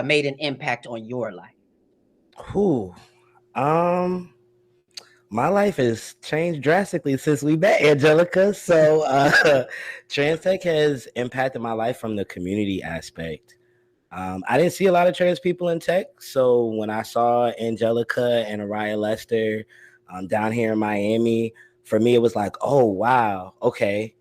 made an impact on your life? My life has changed drastically since we met, Angelica. So TransTech has impacted my life from the community aspect. I didn't see a lot of trans people in tech. So when I saw Angelica and Araya Lester down here in Miami, for me, it was like, oh, wow, okay,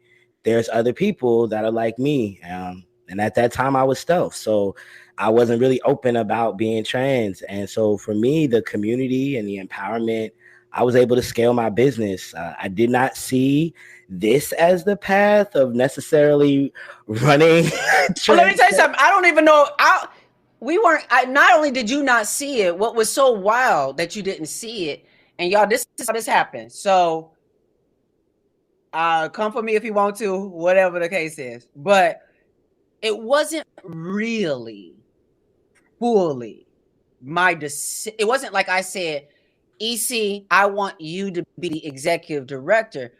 there's other people that are like me. And at that time, I was stealth. So I wasn't really open about being trans. And so for me, the community and the empowerment, I was able to scale my business. I did not see this as the path of necessarily running. Well, let me tell you something. I don't even know. Not only did you not see it, what was so wild that you didn't see it. And y'all, this is how this happened. So come for me if you want to, whatever the case is. But it wasn't really fully my decision. It wasn't like I said, EC, I want you to be the executive director.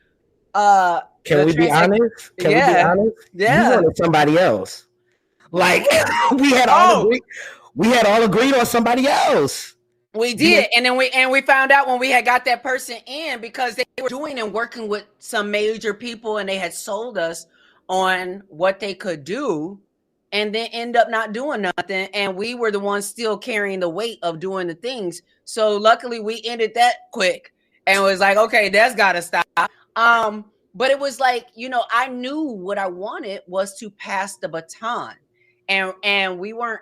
Can we be honest? Can we be honest? Yeah. You wanted somebody else. Like we had all agreed on somebody else. We did, and then we found out when we had got that person in, because they were doing and working with some major people, and they had sold us on what they could do, and then end up not doing nothing, and we were the ones still carrying the weight of doing the things. So luckily, we ended that quick, and was like, okay, that's got to stop. But it was like, I knew what I wanted was to pass the baton. And we weren't,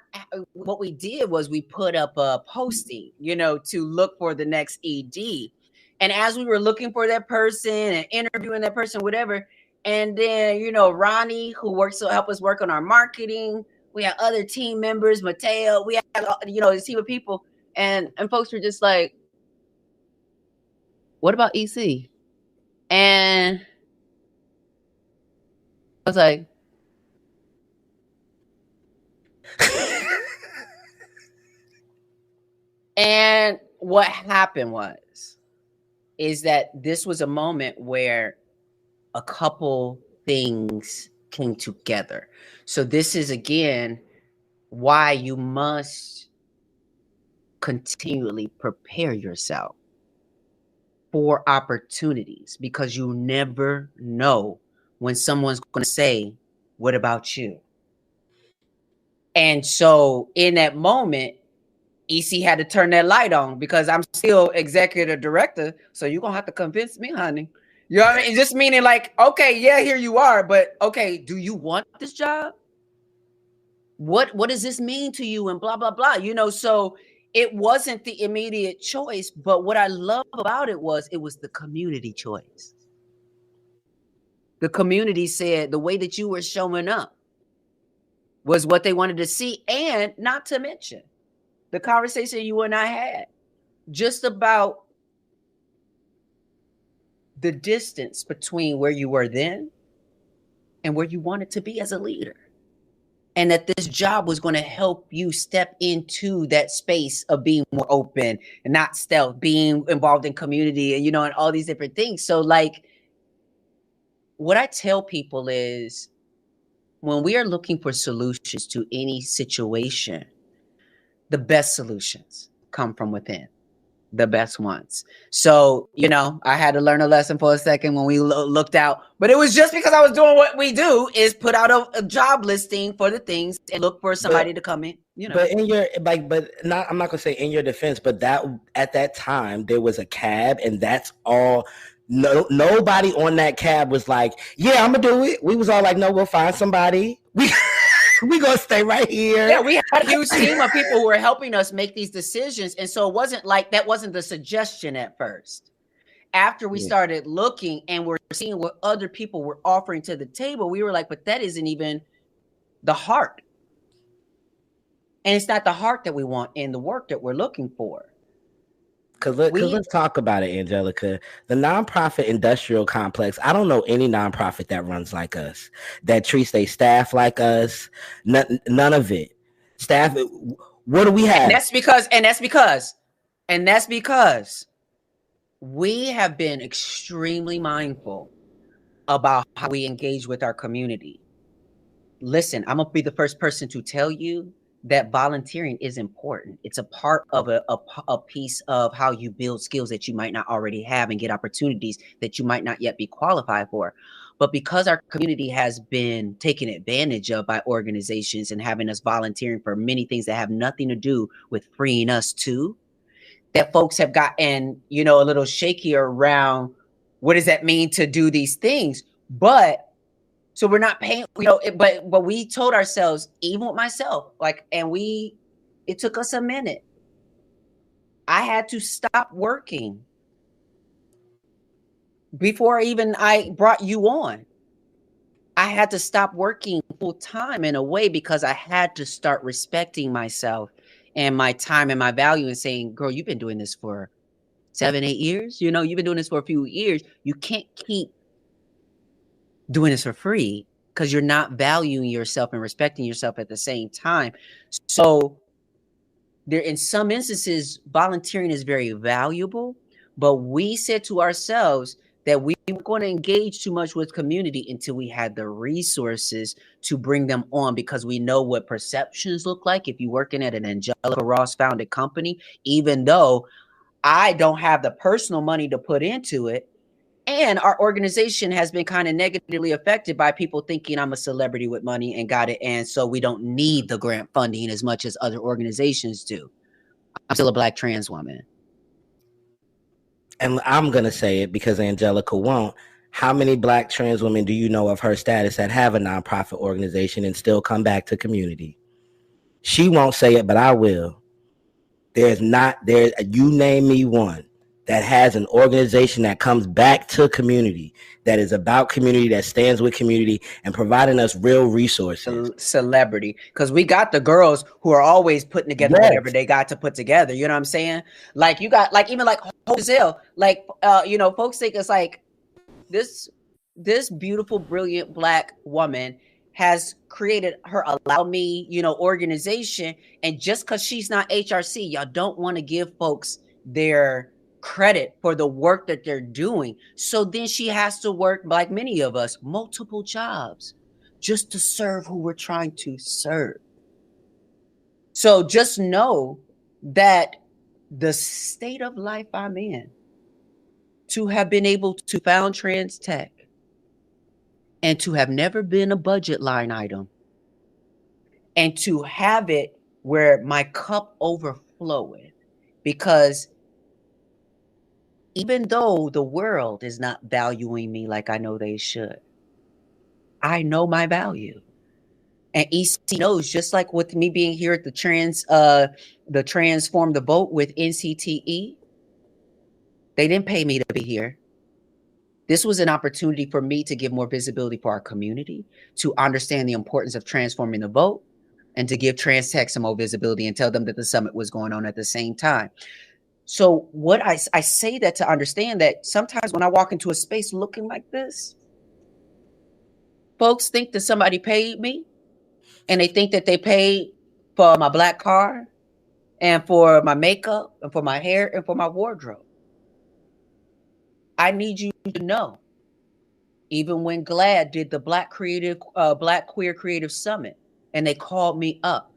what we did was we put up a posting, to look for the next ED. And as we were looking for that person and interviewing that person, whatever, and then, Ronnie, who helped us work on our marketing, we had other team members, Mateo, we had, a team of people, and folks were just like, what about EC? And I was like, and what happened is that this was a moment where a couple things came together. So this is, again, why you must continually prepare yourself for opportunities, because you never know when someone's going to say, what about you? And so in that moment, EC had to turn that light on, because I'm still executive director. So you're going to have to convince me, honey. You know what I mean? Just meaning like, okay, yeah, here you are. But okay, do you want this job? What does this mean to you? And blah, blah, blah. So it wasn't the immediate choice. But what I love about it was the community choice. The community said the way that you were showing up was what they wanted to see. And not to mention the conversation you and I had just about the distance between where you were then and where you wanted to be as a leader. And that this job was going to help you step into that space of being more open and not stealth, being involved in community and, and all these different things. So like, what I tell people is, when we are looking for solutions to any situation, the best solutions come from within, the best ones. So, I had to learn a lesson for a second when we looked out, but it was just because I was doing what we do, is put out a job listing for the things and look for somebody to come in, But in your, I'm not going to say in your defense, but that at that time there was a cab, and that's all. No, nobody on that cab was like, yeah, I'm gonna do it. We was all like, no, we'll find somebody. We gonna stay right here. Yeah, we had a huge team of people who were helping us make these decisions. And so it wasn't like, that wasn't the suggestion at first. After we started looking and we're seeing what other people were offering to the table, we were like, but that isn't even the heart. And it's not the heart that we want in the work that we're looking for. Because let's talk about it, Angelica. The nonprofit industrial complex, I don't know any nonprofit that runs like us, that treats their staff like us. None of it. Staff, what do we have? And that's because we have been extremely mindful about how we engage with our community. Listen, I'm going to be the first person to tell you that volunteering is important. It's a part of a piece of how you build skills that you might not already have and get opportunities that you might not yet be qualified for. But because our community has been taken advantage of by organizations and having us volunteering for many things that have nothing to do with freeing us too, that folks have gotten, you know, a little shaky around what does that mean to do these things. But so we're not paying, you know, but we told ourselves, even with myself, like, and it took us a minute. I had to stop working before even I brought you on. I had to stop working full time in a way because I had to start respecting myself and my time and my value and saying, girl, you've been doing this for 7, 8 years. You know, you've been doing this for a few years. You can't keep doing this for free because you're not valuing yourself and respecting yourself at the same time. So there, in some instances, volunteering is very valuable, but we said to ourselves that we weren't going to engage too much with community until we had the resources to bring them on, because we know what perceptions look like if you're working at an Angelica Ross founded company. Even though I don't have the personal money to put into it, and our organization has been kind of negatively affected by people thinking I'm a celebrity with money and got it, and so we don't need the grant funding as much as other organizations do. I'm still a Black trans woman. And I'm going to say it because Angelica won't. How many Black trans women do you know of her status that have a nonprofit organization and still come back to community? She won't say it, but I will. You name me one that has an organization that comes back to community, that is about community, that stands with community and providing us real resources. Celebrity, because we got the girls who are always putting together whatever they got to put together. You know what I'm saying? Like you got, like, even like Giselle, like you know, folks think it's like this beautiful, brilliant Black woman has created her Allow Me, you know, organization, and just because she's not HRC, y'all don't want to give folks their credit for the work that they're doing. So then she has to work, like many of us, multiple jobs just to serve who we're trying to serve. So just know that the state of life I'm in, to have been able to found TransTech and to have never been a budget line item, and to have it where my cup overflowing, because even though the world is not valuing me like I know they should, I know my value. And EC knows, just like with me being here at the Transform the Vote with NCTE, they didn't pay me to be here. This was an opportunity for me to give more visibility for our community, to understand the importance of transforming the vote, and to give TransTech some more visibility and tell them that the summit was going on at the same time. So what I say that to understand that sometimes when I walk into a space looking like this, folks think that somebody paid me, and they think that they paid for my Black car and for my makeup and for my hair and for my wardrobe. I need you to know, even when GLAAD did the Black Queer Creative Summit, and they called me up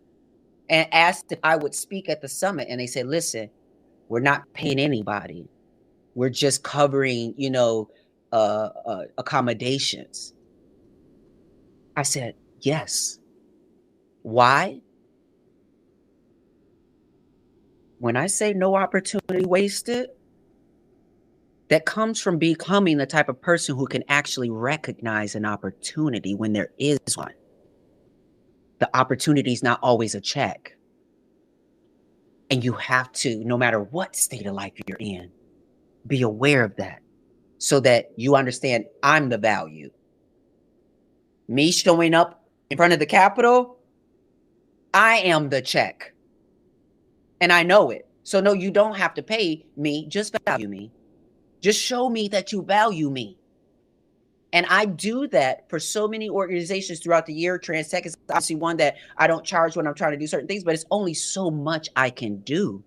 and asked if I would speak at the summit, and they said, listen, we're not paying anybody. We're just covering, you know, accommodations. I said, yes. Why? When I say no opportunity wasted, that comes from becoming the type of person who can actually recognize an opportunity when there is one. The opportunity is not always a check. And you have to, no matter what state of life you're in, be aware of that so that you understand I'm the value. Me showing up in front of the Capitol, I am the check. And I know it. So no, you don't have to pay me, just value me. Just show me that you value me. And I do that for so many organizations throughout the year. TransTech is obviously one that I don't charge when I'm trying to do certain things, but it's only so much I can do.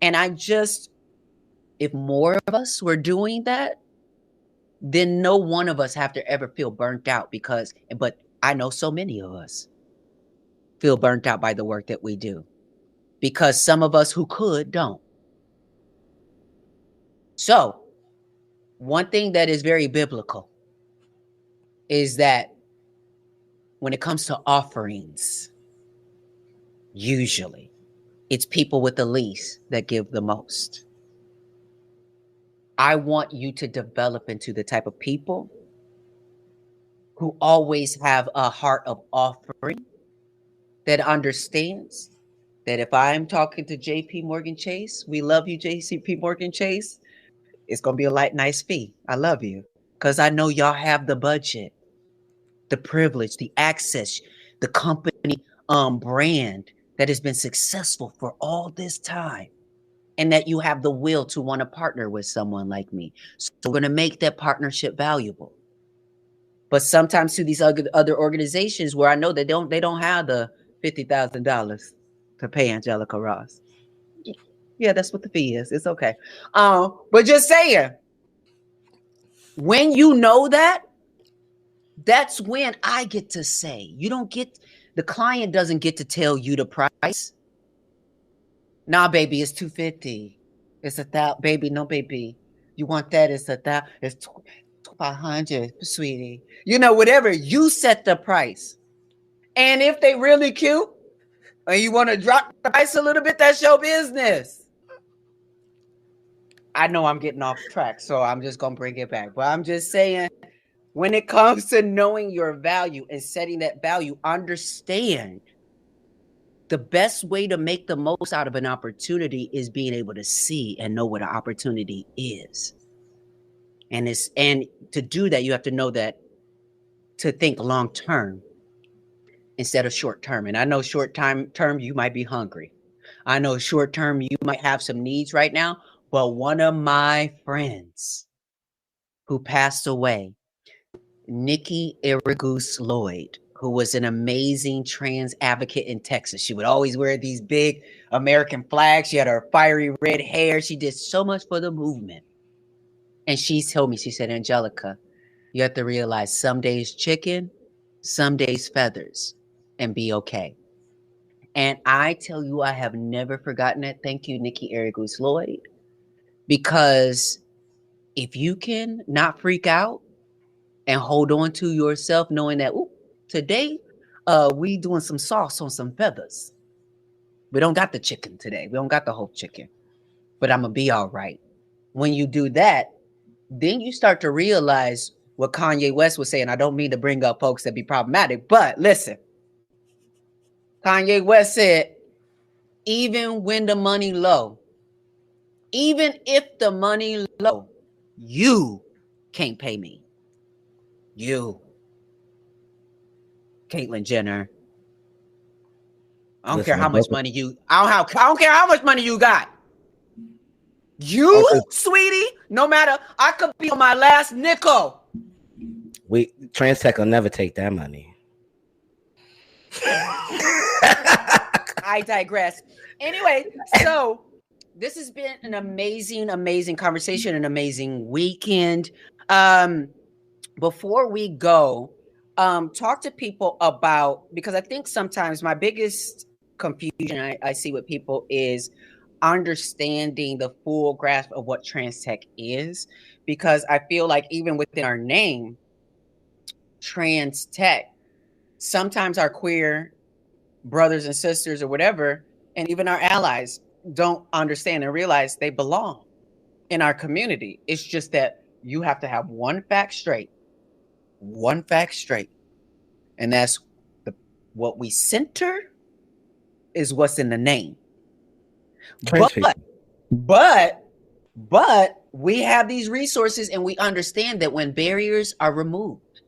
And if more of us were doing that, then no one of us have to ever feel burnt out, but I know so many of us feel burnt out by the work that we do, because some of us who could don't. So one thing that is very biblical is that when it comes to offerings, usually it's people with the least that give the most. I want you to develop into the type of people who always have a heart of offering, that understands that if I'm talking to JP Morgan Chase, we love you, JCP Morgan Chase, it's going to be a nice fee. I love you because I know y'all have the budget, the privilege, the access, the company brand that has been successful for all this time, and that you have the will to want to partner with someone like me. So we're going to make that partnership valuable. But sometimes to these other organizations where I know they don't have the $50,000 to pay Angelica Ross. Yeah, that's what the fee is. It's okay. But just saying, when you know that, that's when I get to say, the client doesn't get to tell you the price. Nah, baby, it's $250. It's $1,000, baby. No, baby, you want that? It's $1,000. It's $500, sweetie. Whatever. You set the price. And if they really cute and you want to drop the price a little bit, that's your business. I know I'm getting off track, so I'm just going to bring it back. But I'm just saying, when it comes to knowing your value and setting that value, understand the best way to make the most out of an opportunity is being able to see and know what an opportunity is. And to do that, you have to know that to think long term instead of short term. And I know short term you might be hungry. I know short term you might have some needs right now. But one of my friends who passed away, Nikki Irigus Lloyd, who was an amazing trans advocate in Texas. She would always wear these big American flags. She had her fiery red hair. She did so much for the movement. And she told me, she said, Angelica, you have to realize some days chicken, some days feathers, and be okay. And I tell you, I have never forgotten it. Thank you, Nikki Irigus Lloyd. Because if you can not freak out and hold on to yourself, knowing that, today we doing some sauce on some feathers. We don't got the chicken today. We don't got the whole chicken. But I'm going to be all right. When you do that, then you start to realize what Kanye West was saying. I don't mean to bring up folks that be problematic, but listen. Kanye West said, even when the money low, even if the money low, you can't pay me. You. Caitlyn Jenner. I don't care how much money you I don't care how much money you got. You, sweetie, no matter, I could be on my last nickel. TransTech will never take that money. I digress. Anyway, so this has been an amazing, amazing conversation, an amazing weekend. Before we go, talk to people about, because I think sometimes my biggest confusion I see with people is understanding the full grasp of what TransTech is, because I feel like even within our name, TransTech, sometimes our queer brothers and sisters or whatever, and even our allies don't understand and realize they belong in our community. It's just that you have to have one fact straight, and that's what we center is what's in the name. But we have these resources, and we understand that when barriers are removed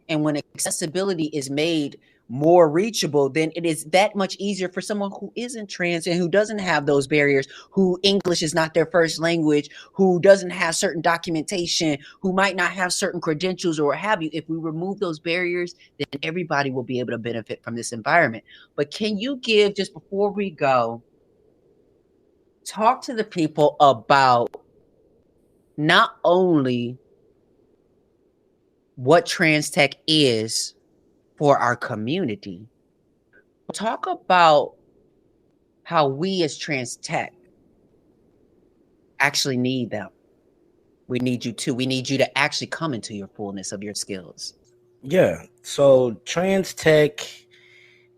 and when accessibility is made more reachable, then it is that much easier for someone who isn't trans and who doesn't have those barriers, who English is not their first language, who doesn't have certain documentation, who might not have certain credentials or what have you. If we remove those barriers, then everybody will be able to benefit from this environment. But can you give, just before we go, talk to the people about not only what TransTech is for our community, talk about how we as TransTech actually need them. We need you too. We need you to actually come into your fullness of your skills. Yeah. So TransTech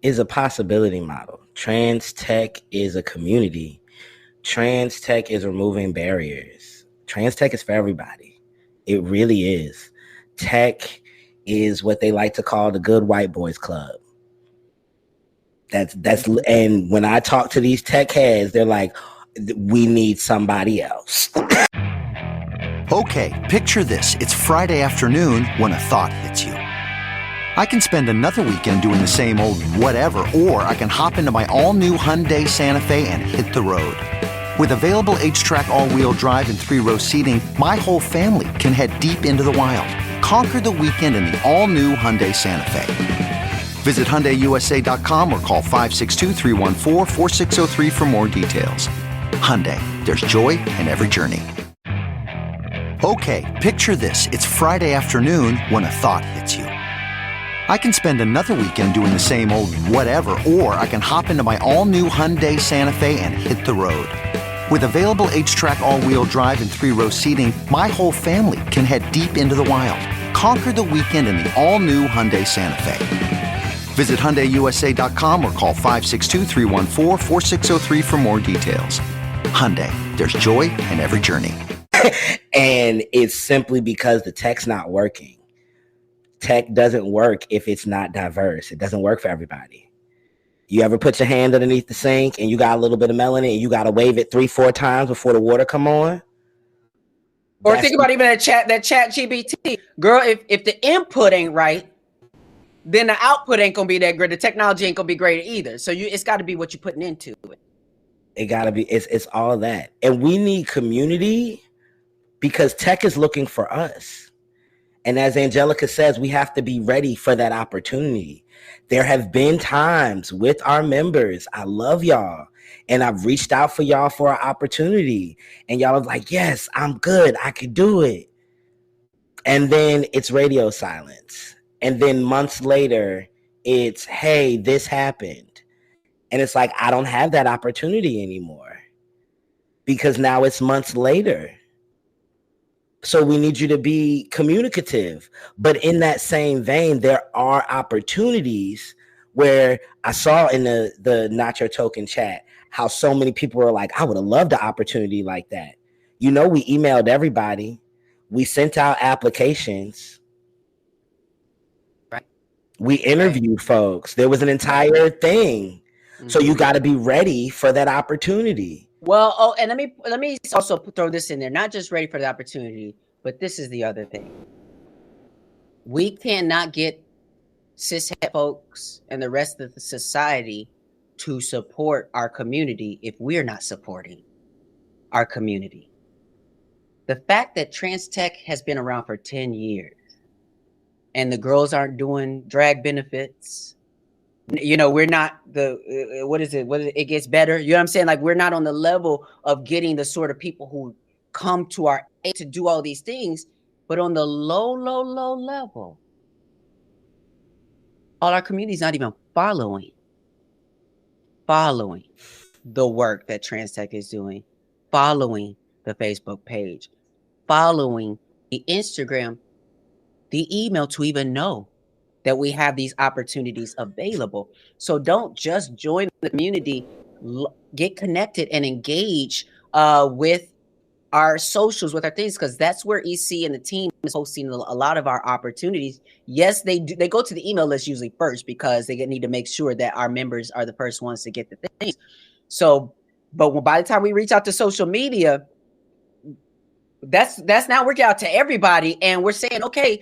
is a possibility model. TransTech is a community. TransTech is removing barriers. TransTech is for everybody. It really is. Tech is what they like to call the good white boys club. And when I talk to these tech heads, they're like, we need somebody else. Okay, picture this. It's Friday afternoon when a thought hits you. I can spend another weekend doing the same old whatever, or I can hop into my all-new Hyundai Santa Fe and hit the road. With available H-Track all-wheel drive and 3-row seating, my whole family can head deep into the wild. Conquer the weekend in the all-new Hyundai Santa Fe. Visit HyundaiUSA.com or call 562-314-4603 for more details. Hyundai, there's joy in every journey. Okay, picture this. It's Friday afternoon when a thought hits you. I can spend another weekend doing the same old whatever, or I can hop into my all-new Hyundai Santa Fe and hit the road. With available H-Track all-wheel drive and 3-row seating, my whole family can head deep into the wild. Conquer the weekend in the all-new Hyundai Santa Fe. Visit HyundaiUSA.com or call 562-314-4603 for more details. Hyundai, there's joy in every journey. And it's simply because the tech's not working. Tech doesn't work if it's not diverse. It doesn't work for everybody. You ever put your hand underneath the sink and you got a little bit of melanin and you got to wave it 3-4 times before the water come on? Or think about even that chat GPT. Girl, if the input ain't right, then the output ain't gonna be that great. The technology ain't gonna be great either. So it's got to be what you're putting into it. It got to be. It's all that, and we need community because tech is looking for us. And as Angelica says, we have to be ready for that opportunity. There have been times with our members. I love y'all, and I've reached out for y'all for an opportunity, and y'all are like, "Yes, I'm good. I could do it." And then it's radio silence. And then months later, it's, hey, this happened. And it's like, I don't have that opportunity anymore because now it's months later. So we need you to be communicative. But in that same vein, there are opportunities where I saw in the Not Your Token chat how so many people were like, I would have loved an opportunity like that. You know, we emailed everybody. We sent out applications. We interviewed folks. There was an entire thing. Mm-hmm. So you got to be ready for that opportunity. Well, and let me also throw this in there. Not just ready for the opportunity, but this is the other thing. We cannot get cishet folks and the rest of the society to support our community if we're not supporting our community. The fact that TransTech has been around for 10 years, and the girls aren't doing drag benefits. You know, we're not what is it? It gets better. You know what I'm saying? Like, we're not on the level of getting the sort of people who come to our aid to do all these things, but on the low level, all our community's not even following the work that TransTech is doing, following the Facebook page, following the Instagram, the email to even know that we have these opportunities available. So don't just join the community, get connected and engage with our socials, with our things, because that's where EC and the team is hosting a lot of our opportunities. Yes, they do. They go to the email list usually first because they need to make sure that our members are the first ones to get the things. So, but by the time we reach out to social media, that's now working out to everybody, and we're saying, okay,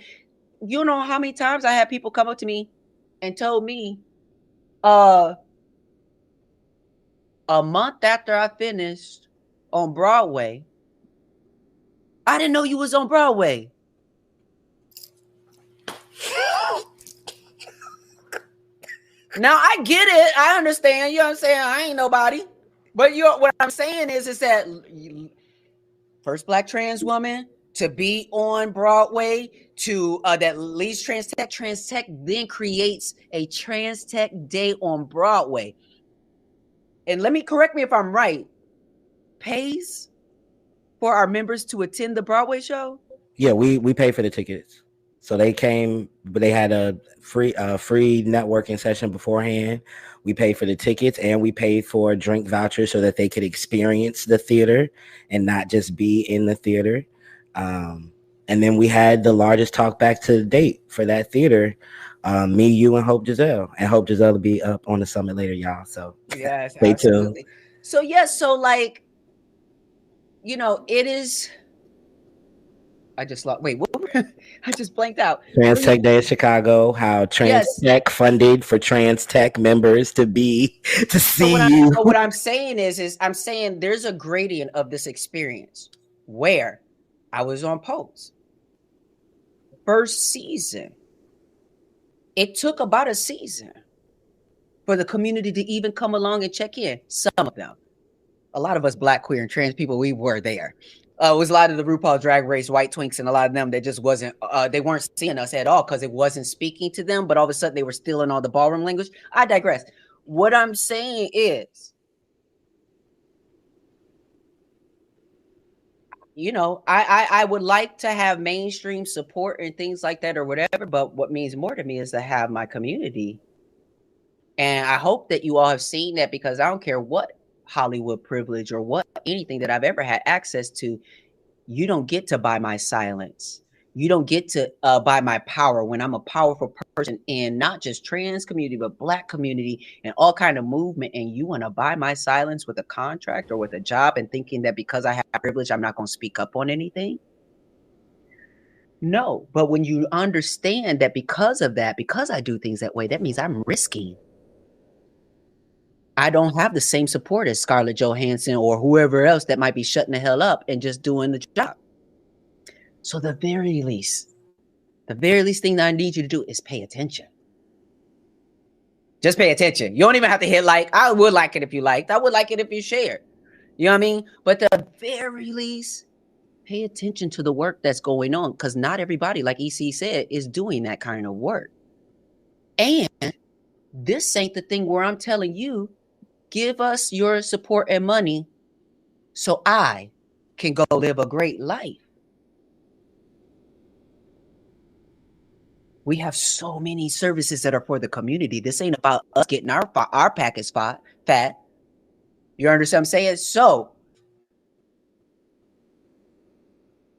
you know how many times I had people come up to me and told me, a month after I finished on Broadway, I didn't know you was on Broadway. Now I get it. I understand. You know what I'm saying? I ain't nobody. But what I'm saying is that first Black trans woman to be on Broadway, to that leads TransTech. TransTech then creates a TransTech Day on Broadway. And correct me if I'm right, pays for our members to attend the Broadway show? Yeah, we pay for the tickets. So they came, but they had a free networking session beforehand. We paid for the tickets and we paid for a drink voucher so that they could experience the theater and not just be in the theater. And then we had the largest talk back to date for that theater. Me, you, and Hope Giselle. And Hope Giselle will be up on the summit later, y'all. So yes, stay absolutely. tuned. So yes, so like, you know, it is. I just lost. Wait, what? I just blanked out. TransTech Day of Chicago. How TransTech funded for TransTech members to see you. So what I'm saying is I'm saying there's a gradient of this experience where I was on post. First season, it took about a season for the community to even come along and check in. Some of them, a lot of us Black, queer, and trans people, we were there. It was a lot of the RuPaul Drag Race white twinks, and a lot of them that just wasn't, they weren't seeing us at all because it wasn't speaking to them, but all of a sudden they were stealing all the ballroom language. I digress. What I'm saying is, you know, I would like to have mainstream support and things like that or whatever, but what means more to me is to have my community. And I hope that you all have seen that, because I don't care what Hollywood privilege or what anything that I've ever had access to, you don't get to buy my silence. You don't get to buy my power when I'm a powerful person in not just trans community, but Black community and all kind of movement. And you want to buy my silence with a contract or with a job and thinking that because I have privilege, I'm not going to speak up on anything. No, but when you understand that because of that, because I do things that way, that means I'm risking. I don't have the same support as Scarlett Johansson or whoever else that might be shutting the hell up and just doing the job. So the very least thing that I need you to do is pay attention. Just pay attention. You don't even have to hit like. I would like it if you liked. I would like it if you shared. You know what I mean? But the very least, pay attention to the work that's going on, because not everybody, like EC said, is doing that kind of work. And this ain't the thing where I'm telling you, give us your support and money so I can go live a great life. We have so many services that are for the community. This ain't about us getting our package fat. You understand what I'm saying? So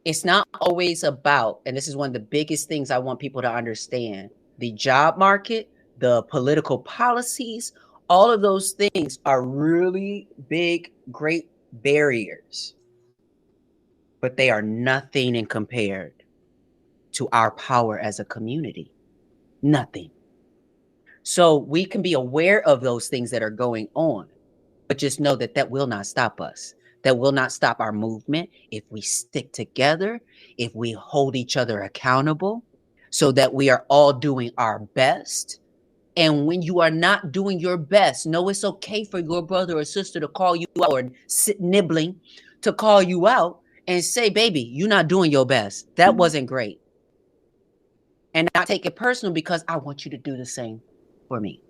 it's not always about, and this is one of the biggest things I want people to understand, the job market, the political policies, all of those things are really big, great barriers, but they are nothing in compared to our power as a community. Nothing. So we can be aware of those things that are going on, but just know that that will not stop us. That will not stop our movement if we stick together, if we hold each other accountable, so that we are all doing our best. And when you are not doing your best, know it's okay for your brother or sister to call you out, or sit nibbling to call you out and say, baby, you're not doing your best. That wasn't great. And not take it personal, because I want you to do the same for me.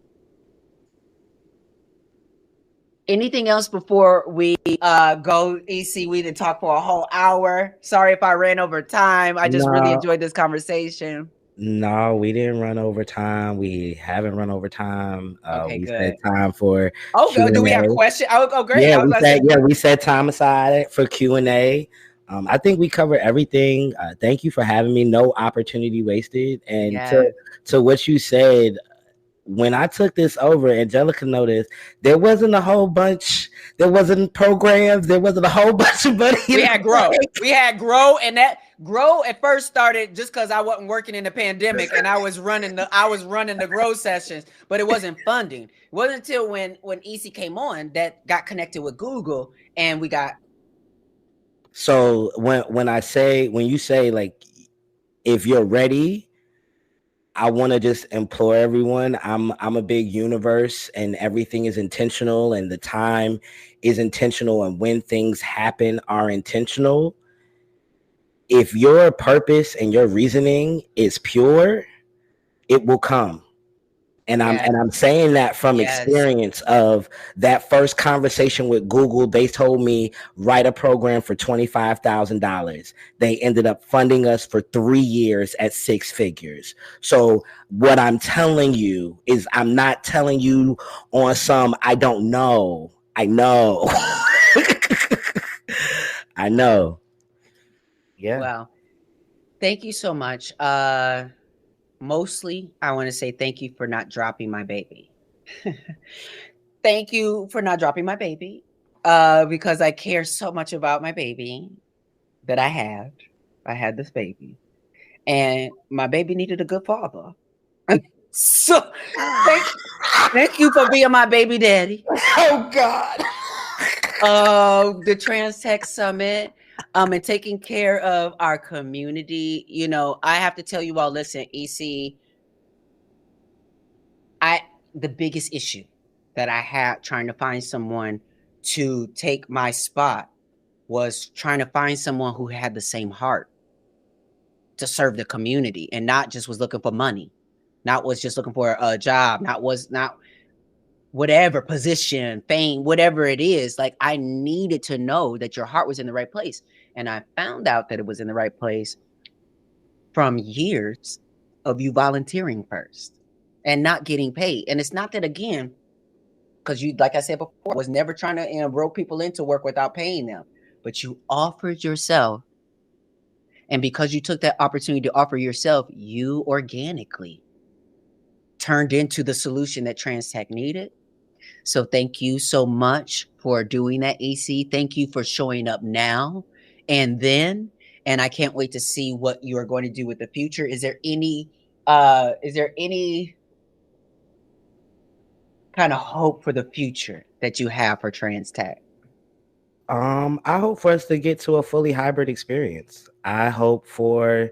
Anything else before we go, EC? We didn't talk for a whole hour. Sorry if I ran over time. I just really enjoyed this conversation. No, we didn't run over time. We haven't run over time. Okay, we good. set time for Q&A. Do we have questions? Oh, great. Yeah, we set time aside for Q&A. I think we covered everything. Thank you for having me. No opportunity wasted. And to what you said, when I took this over, Angelica noticed there wasn't a whole bunch. There wasn't programs. There wasn't a whole bunch of money. We had Grow, and that Grow at first started just because I wasn't working in the pandemic and I was running the Grow sessions, but it wasn't funding. It wasn't until when EC came on that got connected with Google, and we got. So when you say like, if you're ready, I want to just implore everyone. I'm a big universe, and everything is intentional, and the time is intentional, and when things happen are intentional. If your purpose and your reasoning is pure, it will come. And Yes. I'm saying that from experience of that first conversation with Google. They told me write a program for $25,000. They ended up funding us for 3 years at 6 figures. So what I'm telling you is I'm not telling you on some I don't know. I know. I know. Yeah. Well, thank you so much. Mostly, I want to say thank you for not dropping my baby. Thank you for not dropping my baby. Because I care so much about my baby that I had. I had this baby. And my baby needed a good father. So thank you for being my baby daddy. Oh God. The TransTech Summit, and taking care of our community. You know, I have to tell you all, listen, EC, the biggest issue that I had trying to find someone to take my spot was trying to find someone who had the same heart to serve the community and not just was looking for money, not was just looking for a job, not whatever position, fame, whatever it is. Like, I needed to know that your heart was in the right place. And I found out that it was in the right place from years of you volunteering first and not getting paid. And it's not that, again, because you, like I said before, was never trying to enroll people into work without paying them, but you offered yourself. And because you took that opportunity to offer yourself, you organically turned into the solution that TransTech needed. So thank you so much for doing that, EC. Thank you for showing up now and then. And I can't wait to see what you are going to do with the future. Is there any kind of hope for the future that you have for TransTech? I hope for us to get to a fully hybrid experience. I hope for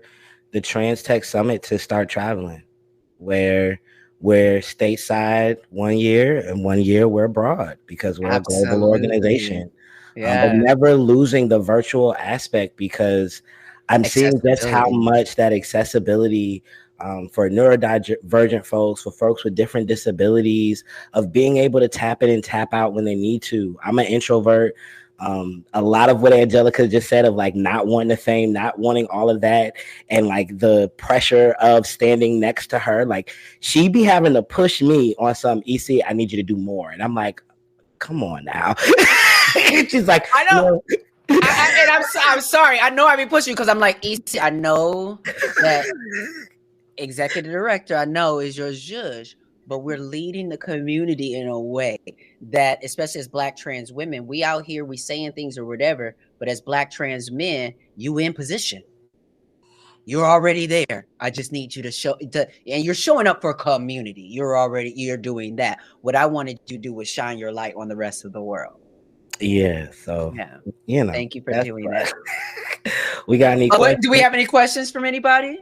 the TransTech Summit to start traveling, where we're stateside 1 year and 1 year we're abroad, because we're a global organization. But never losing the virtual aspect, because I'm seeing just how much that accessibility for neurodivergent folks, for folks with different disabilities, of being able to tap in and tap out when they need to. I'm an introvert. A lot of what Angelica just said of like not wanting the fame, not wanting all of that, and like the pressure of standing next to her, like she be having to push me on some EC, I need you to do more. And I'm like, come on now. She's like, I know. I'm sorry. I know I be pushing you because I'm like, EC, I know that executive director, I know is your judge, but we're leading the community in a way that, especially as Black trans women, we out here, we saying things or whatever, but as Black trans men, you in position. You're already there. I just need you to and you're showing up for community. You're doing that. What I wanted you to do was shine your light on the rest of the world. Yeah. So, you know, thank you for doing that. We got any questions? Do we have any questions from anybody?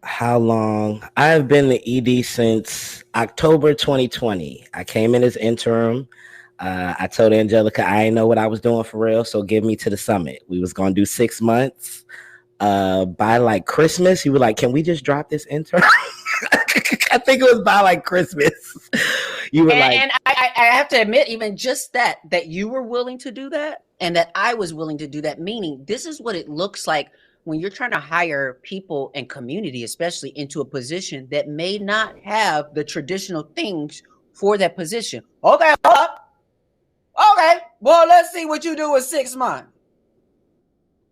How long? I've been the ED since October 2020. I came in as interim. I told Angelica I didn't know what I was doing for real, so give me to the summit. We was gonna do 6 months. By like Christmas, you were like, "Can we just drop this intern?" I think it was by like Christmas. You were and I have to admit, even just that you were willing to do that, and that I was willing to do that. Meaning, this is what it looks like when you're trying to hire people and community, especially into a position that may not have the traditional things for that position. Okay, hold up. Okay, well, let's see what you do in 6 months.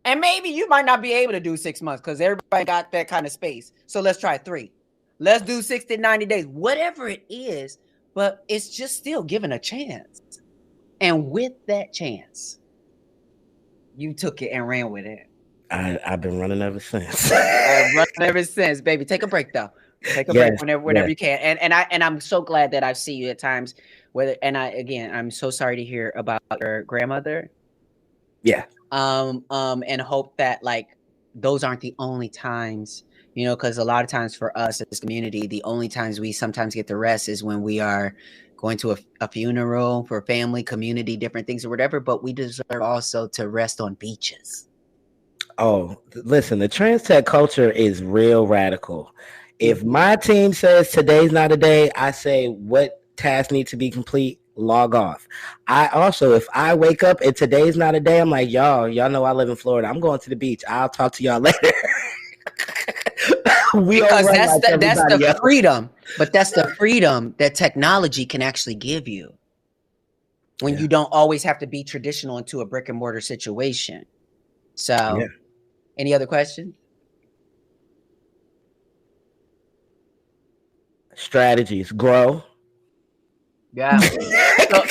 And maybe you might not be able to do 6 months because everybody got that kind of space. So let's try 3. Let's do 60, 90 days, whatever it is, but it's just still given a chance. And with that chance, you took it and ran with it. I've been running ever since. Baby. Take a break though. Take a break whenever you can. And I'm so glad that I see you at times. I'm so sorry to hear about your grandmother. Yeah. And hope that like those aren't the only times, you know, because a lot of times for us as this community, the only times we sometimes get to rest is when we are going to a funeral for family, community, different things or whatever. But we deserve also to rest on beaches. Oh, listen, the TransTech culture is real radical. If my team says today's not a day, I say what tasks need to be complete, log off. I also, if I wake up and today's not a day, I'm like, y'all know I live in Florida. I'm going to the beach. I'll talk to y'all later. Because that's the freedom, but that's the freedom that technology can actually give you when you don't always have to be traditional into a brick and mortar situation. So, any other questions? Strategies, grow. Yeah. So,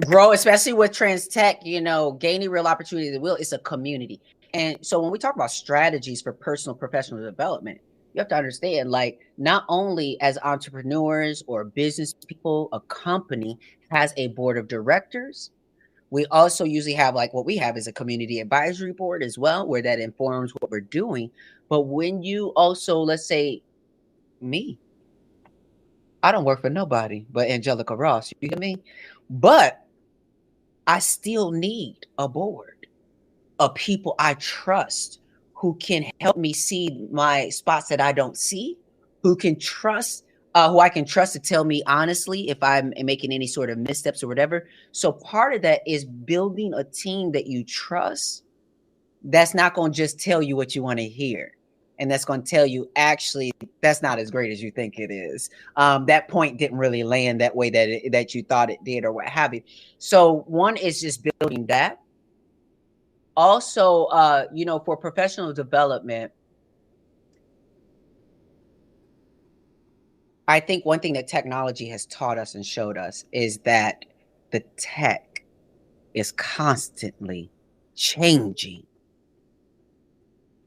grow, especially with TransTech, gaining real opportunity at will. It's a community. And so when we talk about strategies for personal professional development, you have to understand, like, not only as entrepreneurs or business people, a company has a board of directors. We also usually have, like, what we have is a community advisory board as well, where that informs what we're doing. But when you also, let's say me, I don't work for nobody but Angelica Ross, you get me? But I still need a board of people I trust who can help me see my spots that I don't see, who I can trust to tell me honestly if I'm making any sort of missteps or whatever. So part of that is building a team that you trust, that's not going to just tell you what you want to hear. And that's going to tell you, actually, that's not as great as you think it is. That point didn't really land that way that you thought it did or what have you. So one is just building that. Also, for professional development, I think one thing that technology has taught us and showed us is that the tech is constantly changing.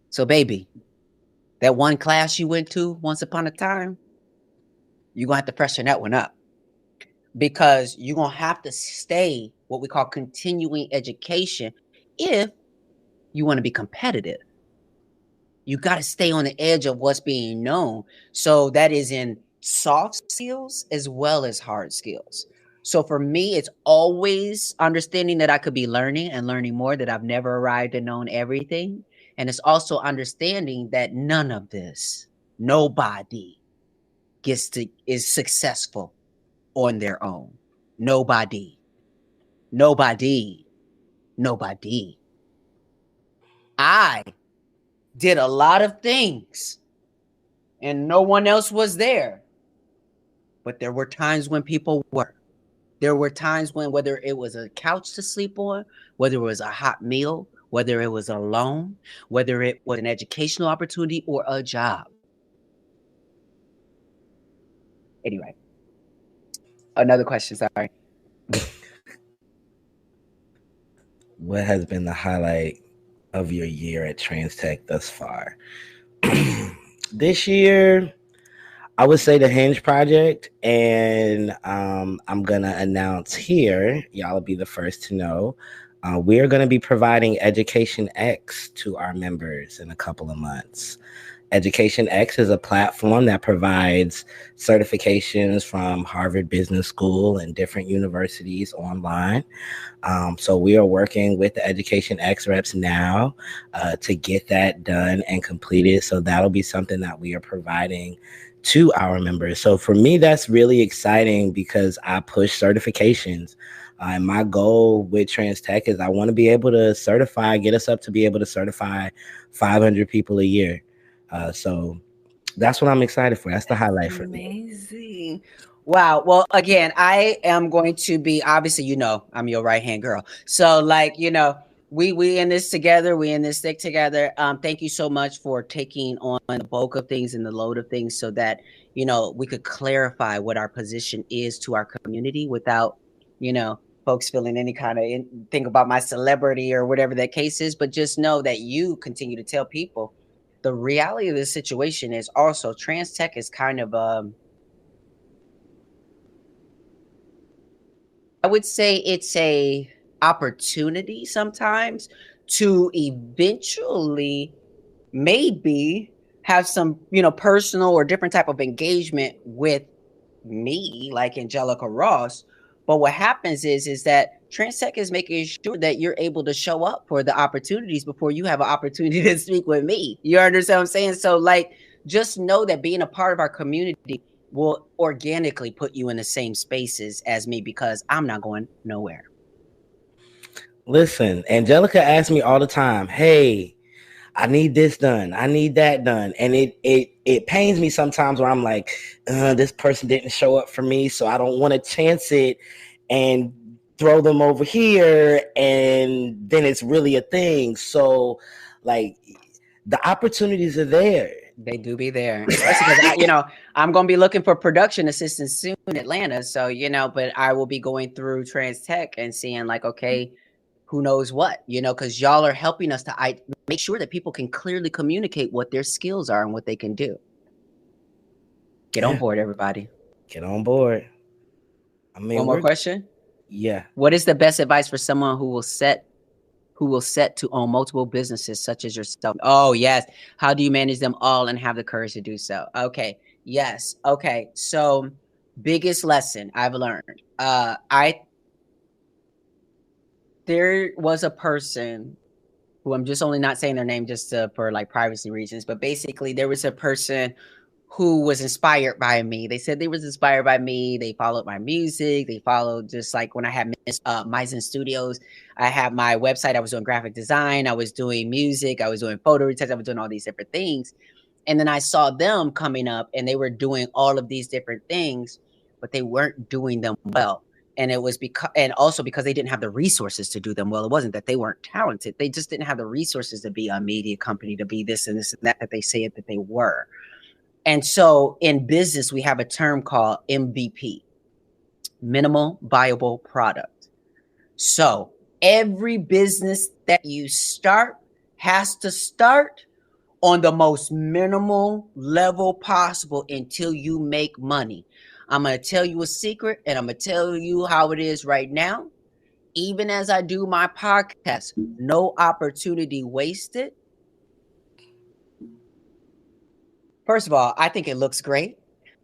So, baby, that one class you went to once upon a time, you're going to have to freshen that one up, because you're going to have to stay what we call continuing education if you want to be competitive. You got to stay on the edge of what's being known. So that is in soft skills as well as hard skills. So for me, it's always understanding that I could be learning and learning more, that I've never arrived and known everything. And it's also understanding that none of this, nobody is successful on their own. Nobody. I did a lot of things and no one else was there. But there were times when people were. There were times when, whether it was a couch to sleep on, whether it was a hot meal, whether it was a loan, whether it was an educational opportunity or a job. Anyway, another question, sorry. What has been the highlight of your year at TransTech thus far? This year, I would say the Hinge project, and I'm going to announce here, y'all will be the first to know, we are going to be providing Education X to our members in a couple of months. Education X is a platform that provides certifications from Harvard Business School and different universities online. So we are working with the Education X reps now to get that done and completed. So that'll be something that we are providing to our members. So for me, that's really exciting because I push certifications. And my goal with TransTech is I want to be able to get us up to be able to certify 500 people a year. So that's what I'm excited for. That's the highlight for me. Amazing. Wow. Well, again, I am going to be, obviously, I'm your right-hand girl. So we in this together, we in this thick together. Thank you so much for taking on the bulk of things and the load of things so that, we could clarify what our position is to our community without, folks feeling any kind of think about my celebrity or whatever that case is. But just know that you continue to tell people the reality of this situation is also TransTech is kind of, I would say it's a opportunity sometimes to eventually maybe have some, personal or different type of engagement with me, like Angelica Ross. But what happens is that TransTech is making sure that you're able to show up for the opportunities before you have an opportunity to speak with me. You understand what I'm saying? So just know that being a part of our community will organically put you in the same spaces as me, because I'm not going nowhere. Listen, Angelica asks me all the time, hey, I need this done, I need that done. And it pains me sometimes where I'm like, this person didn't show up for me, so I don't want to chance it and throw them over here, and then it's really a thing. So like, the opportunities are there. They do be there, especially because I'm going to be looking for production assistants soon in Atlanta. So, but I will be going through TransTech and seeing like, okay, who knows what, because y'all are helping us to make sure that people can clearly communicate what their skills are and what they can do. Get on board, everybody. Get on board. I mean, one more question. Yeah. What is the best advice for someone who will set to own multiple businesses such as yourself? Oh, yes. How do you manage them all and have the courage to do so? Okay. Yes. Okay. So biggest lesson I've learned. There was a person who, I'm just only not saying their name just for like privacy reasons, but basically there was a person who was inspired by me. They said they was inspired by me. They followed my music. They followed, just like when I had Misen Studios, I had my website. I was doing graphic design. I was doing music. I was doing photo retouch. I was doing all these different things. And then I saw them coming up and they were doing all of these different things, but they weren't doing them well. And it was also because they didn't have the resources to do them well. It wasn't that they weren't talented. They just didn't have the resources to be a media company, to be this and this and that they said that they were. And so in business, we have a term called MVP, minimal viable product. So every business that you start has to start on the most minimal level possible until you make money. I'm going to tell you a secret, and I'm going to tell you how it is right now. Even as I do my podcast, no opportunity wasted. First of all, I think it looks great.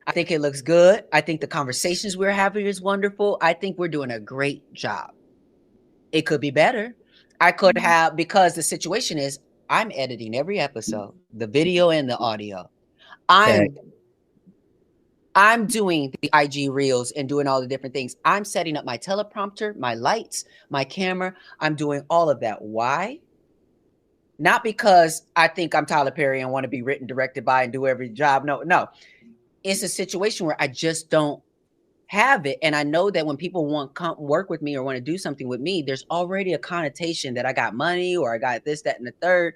I think it looks good. I think the conversations we're having is wonderful. I think we're doing a great job. It could be better. I could have, because the situation is I'm editing every episode, the video and the audio. I'm doing the IG reels and doing all the different things. I'm setting up my teleprompter, my lights, my camera. I'm doing all of that. Why? Not because I think I'm Tyler Perry and want to be written, directed by, and do every job. No. It's a situation where I just don't have it. And I know that when people want to work with me or want to do something with me, there's already a connotation that I got money or I got this, that, and the third.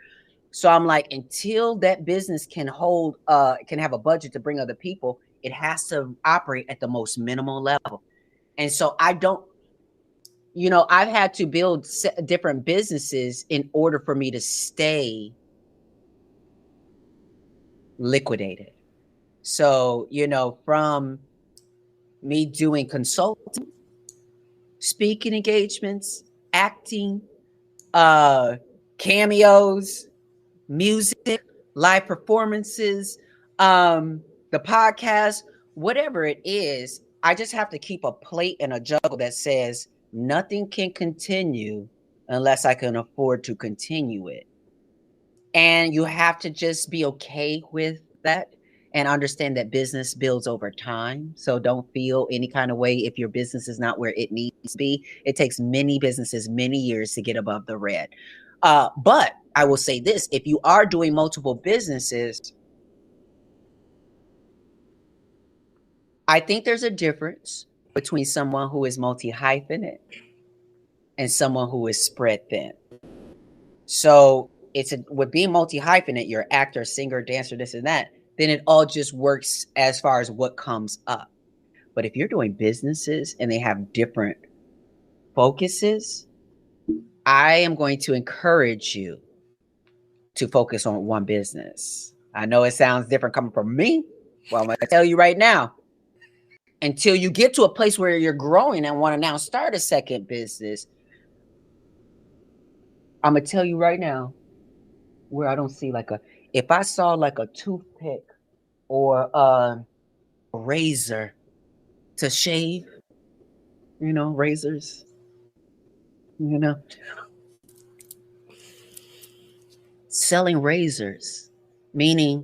So I'm like, until that business can have a budget to bring other people, it has to operate at the most minimal level. And so I don't, I've had to build different businesses in order for me to stay liquidated. So, from me doing consulting, speaking engagements, acting, cameos, music, live performances, the podcast, whatever it is, I just have to keep a plate and a juggle that says nothing can continue unless I can afford to continue it. And you have to just be okay with that and understand that business builds over time. So don't feel any kind of way if your business is not where it needs to be. It takes many businesses many years to get above the red. But I will say this, if you are doing multiple businesses, I think there's a difference between someone who is multi-hyphenate and someone who is spread thin. So with being multi-hyphenate, you're actor, singer, dancer, this and that, then it all just works as far as what comes up. But if you're doing businesses and they have different focuses, I am going to encourage you to focus on one business. I know it sounds different coming from me. Well, I'm going to tell you right now, until you get to a place where you're growing and want to now start a second business, I'm going to tell you right now where I don't see if I saw like a toothpick or a razor to shave, razors, selling razors, meaning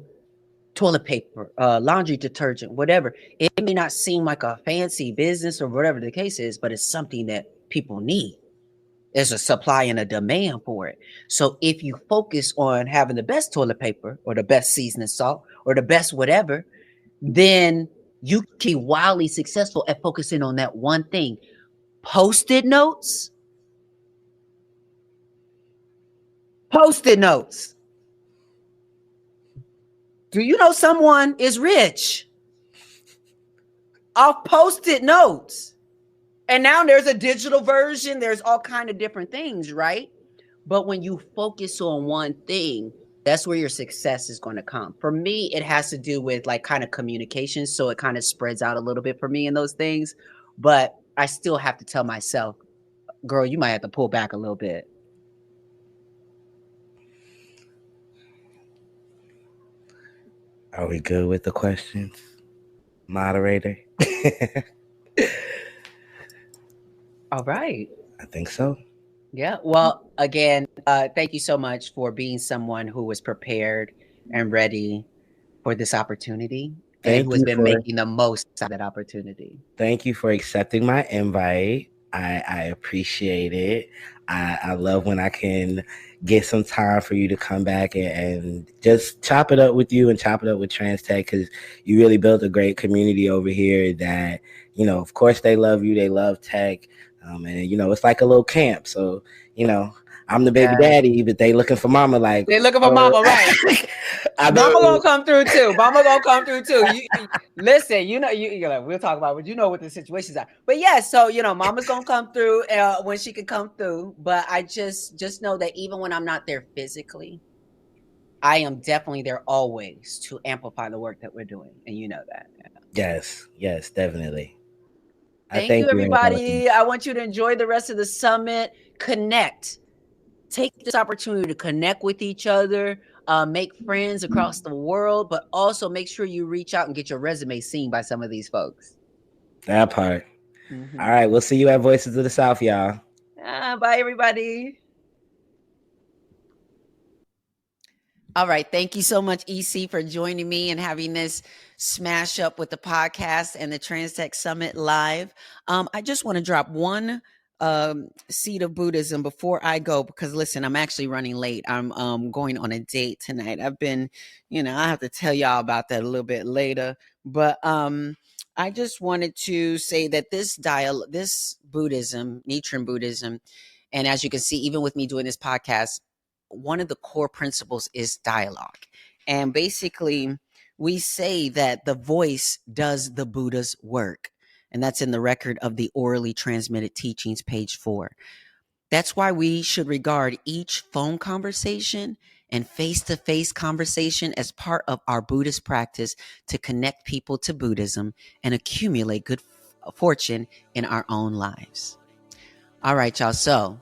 toilet paper, laundry detergent, whatever. It may not seem like a fancy business or whatever the case is, but it's something that people need. There's a supply and a demand for it. So if you focus on having the best toilet paper or the best seasoning salt or the best whatever, then you can be wildly successful at focusing on that one thing. Post-it notes. Post-it notes. Do you know someone is rich off Post-it notes? And now there's a digital version. There's all kind of different things, right? But when you focus on one thing, that's where your success is going to come. For me, it has to do with like kind of communication. So it kind of spreads out a little bit for me in those things. But I still have to tell myself, girl, you might have to pull back a little bit. Are we good with the questions, moderator? All right. I think so. Yeah. Well, again, thank you so much for being someone who was prepared and ready for this opportunity and who has been making the most out of that opportunity. Thank you for accepting my invite. I appreciate it. I love when I can get some time for you to come back and just chop it up with you and chop it up with TransTech, because you really built a great community over here that, you know, of course they love you. They love tech. And, you know, it's like a little camp. So, you know, I'm the baby daddy, but they looking for mama. Like, they're looking for mama, right? Mama gonna come through too. Mama gonna come through too. Listen, you know, we'll talk about what you know what the situations are. But yeah, so you know, mama's gonna come through when she can come through. But I just know that even when I'm not there physically, I am definitely there always to amplify the work that we're doing, and you know that. Yes, definitely. Thank you, everybody. I want you to enjoy the rest of the summit. Connect. Take this opportunity to connect with each other, make friends across the world, but also make sure you reach out and get your resume seen by some of these folks. That part. Mm-hmm. All right. We'll see you at Voices of the South, y'all. Bye, everybody. All right. Thank you so much, EC, for joining me and having this smash up with the podcast and the TransTech Summit live. I just want to drop one seed of Buddhism before I go, because listen, I'm actually running late. I'm going on a date tonight. I've been, you know, I have to tell y'all about that a little bit later, but I just wanted to say that this Buddhism, Nichiren Buddhism, and as you can see, even with me doing this podcast, one of the core principles is dialogue. And basically, we say that the voice does the Buddha's work. And that's in the record of the orally transmitted teachings, page 4. That's why we should regard each phone conversation and face-to-face conversation as part of our Buddhist practice to connect people to Buddhism and accumulate good fortune in our own lives. All right, y'all. So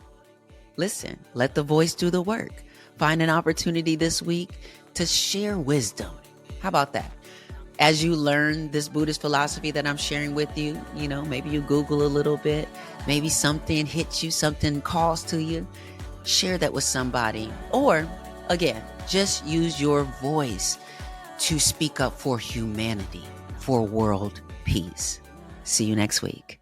listen, let the voice do the work. Find an opportunity this week to share wisdom. How about that? As you learn this Buddhist philosophy that I'm sharing with you, you know, maybe you Google a little bit, maybe something hits you, something calls to you, share that with somebody. Or again, just use your voice to speak up for humanity, for world peace. See you next week.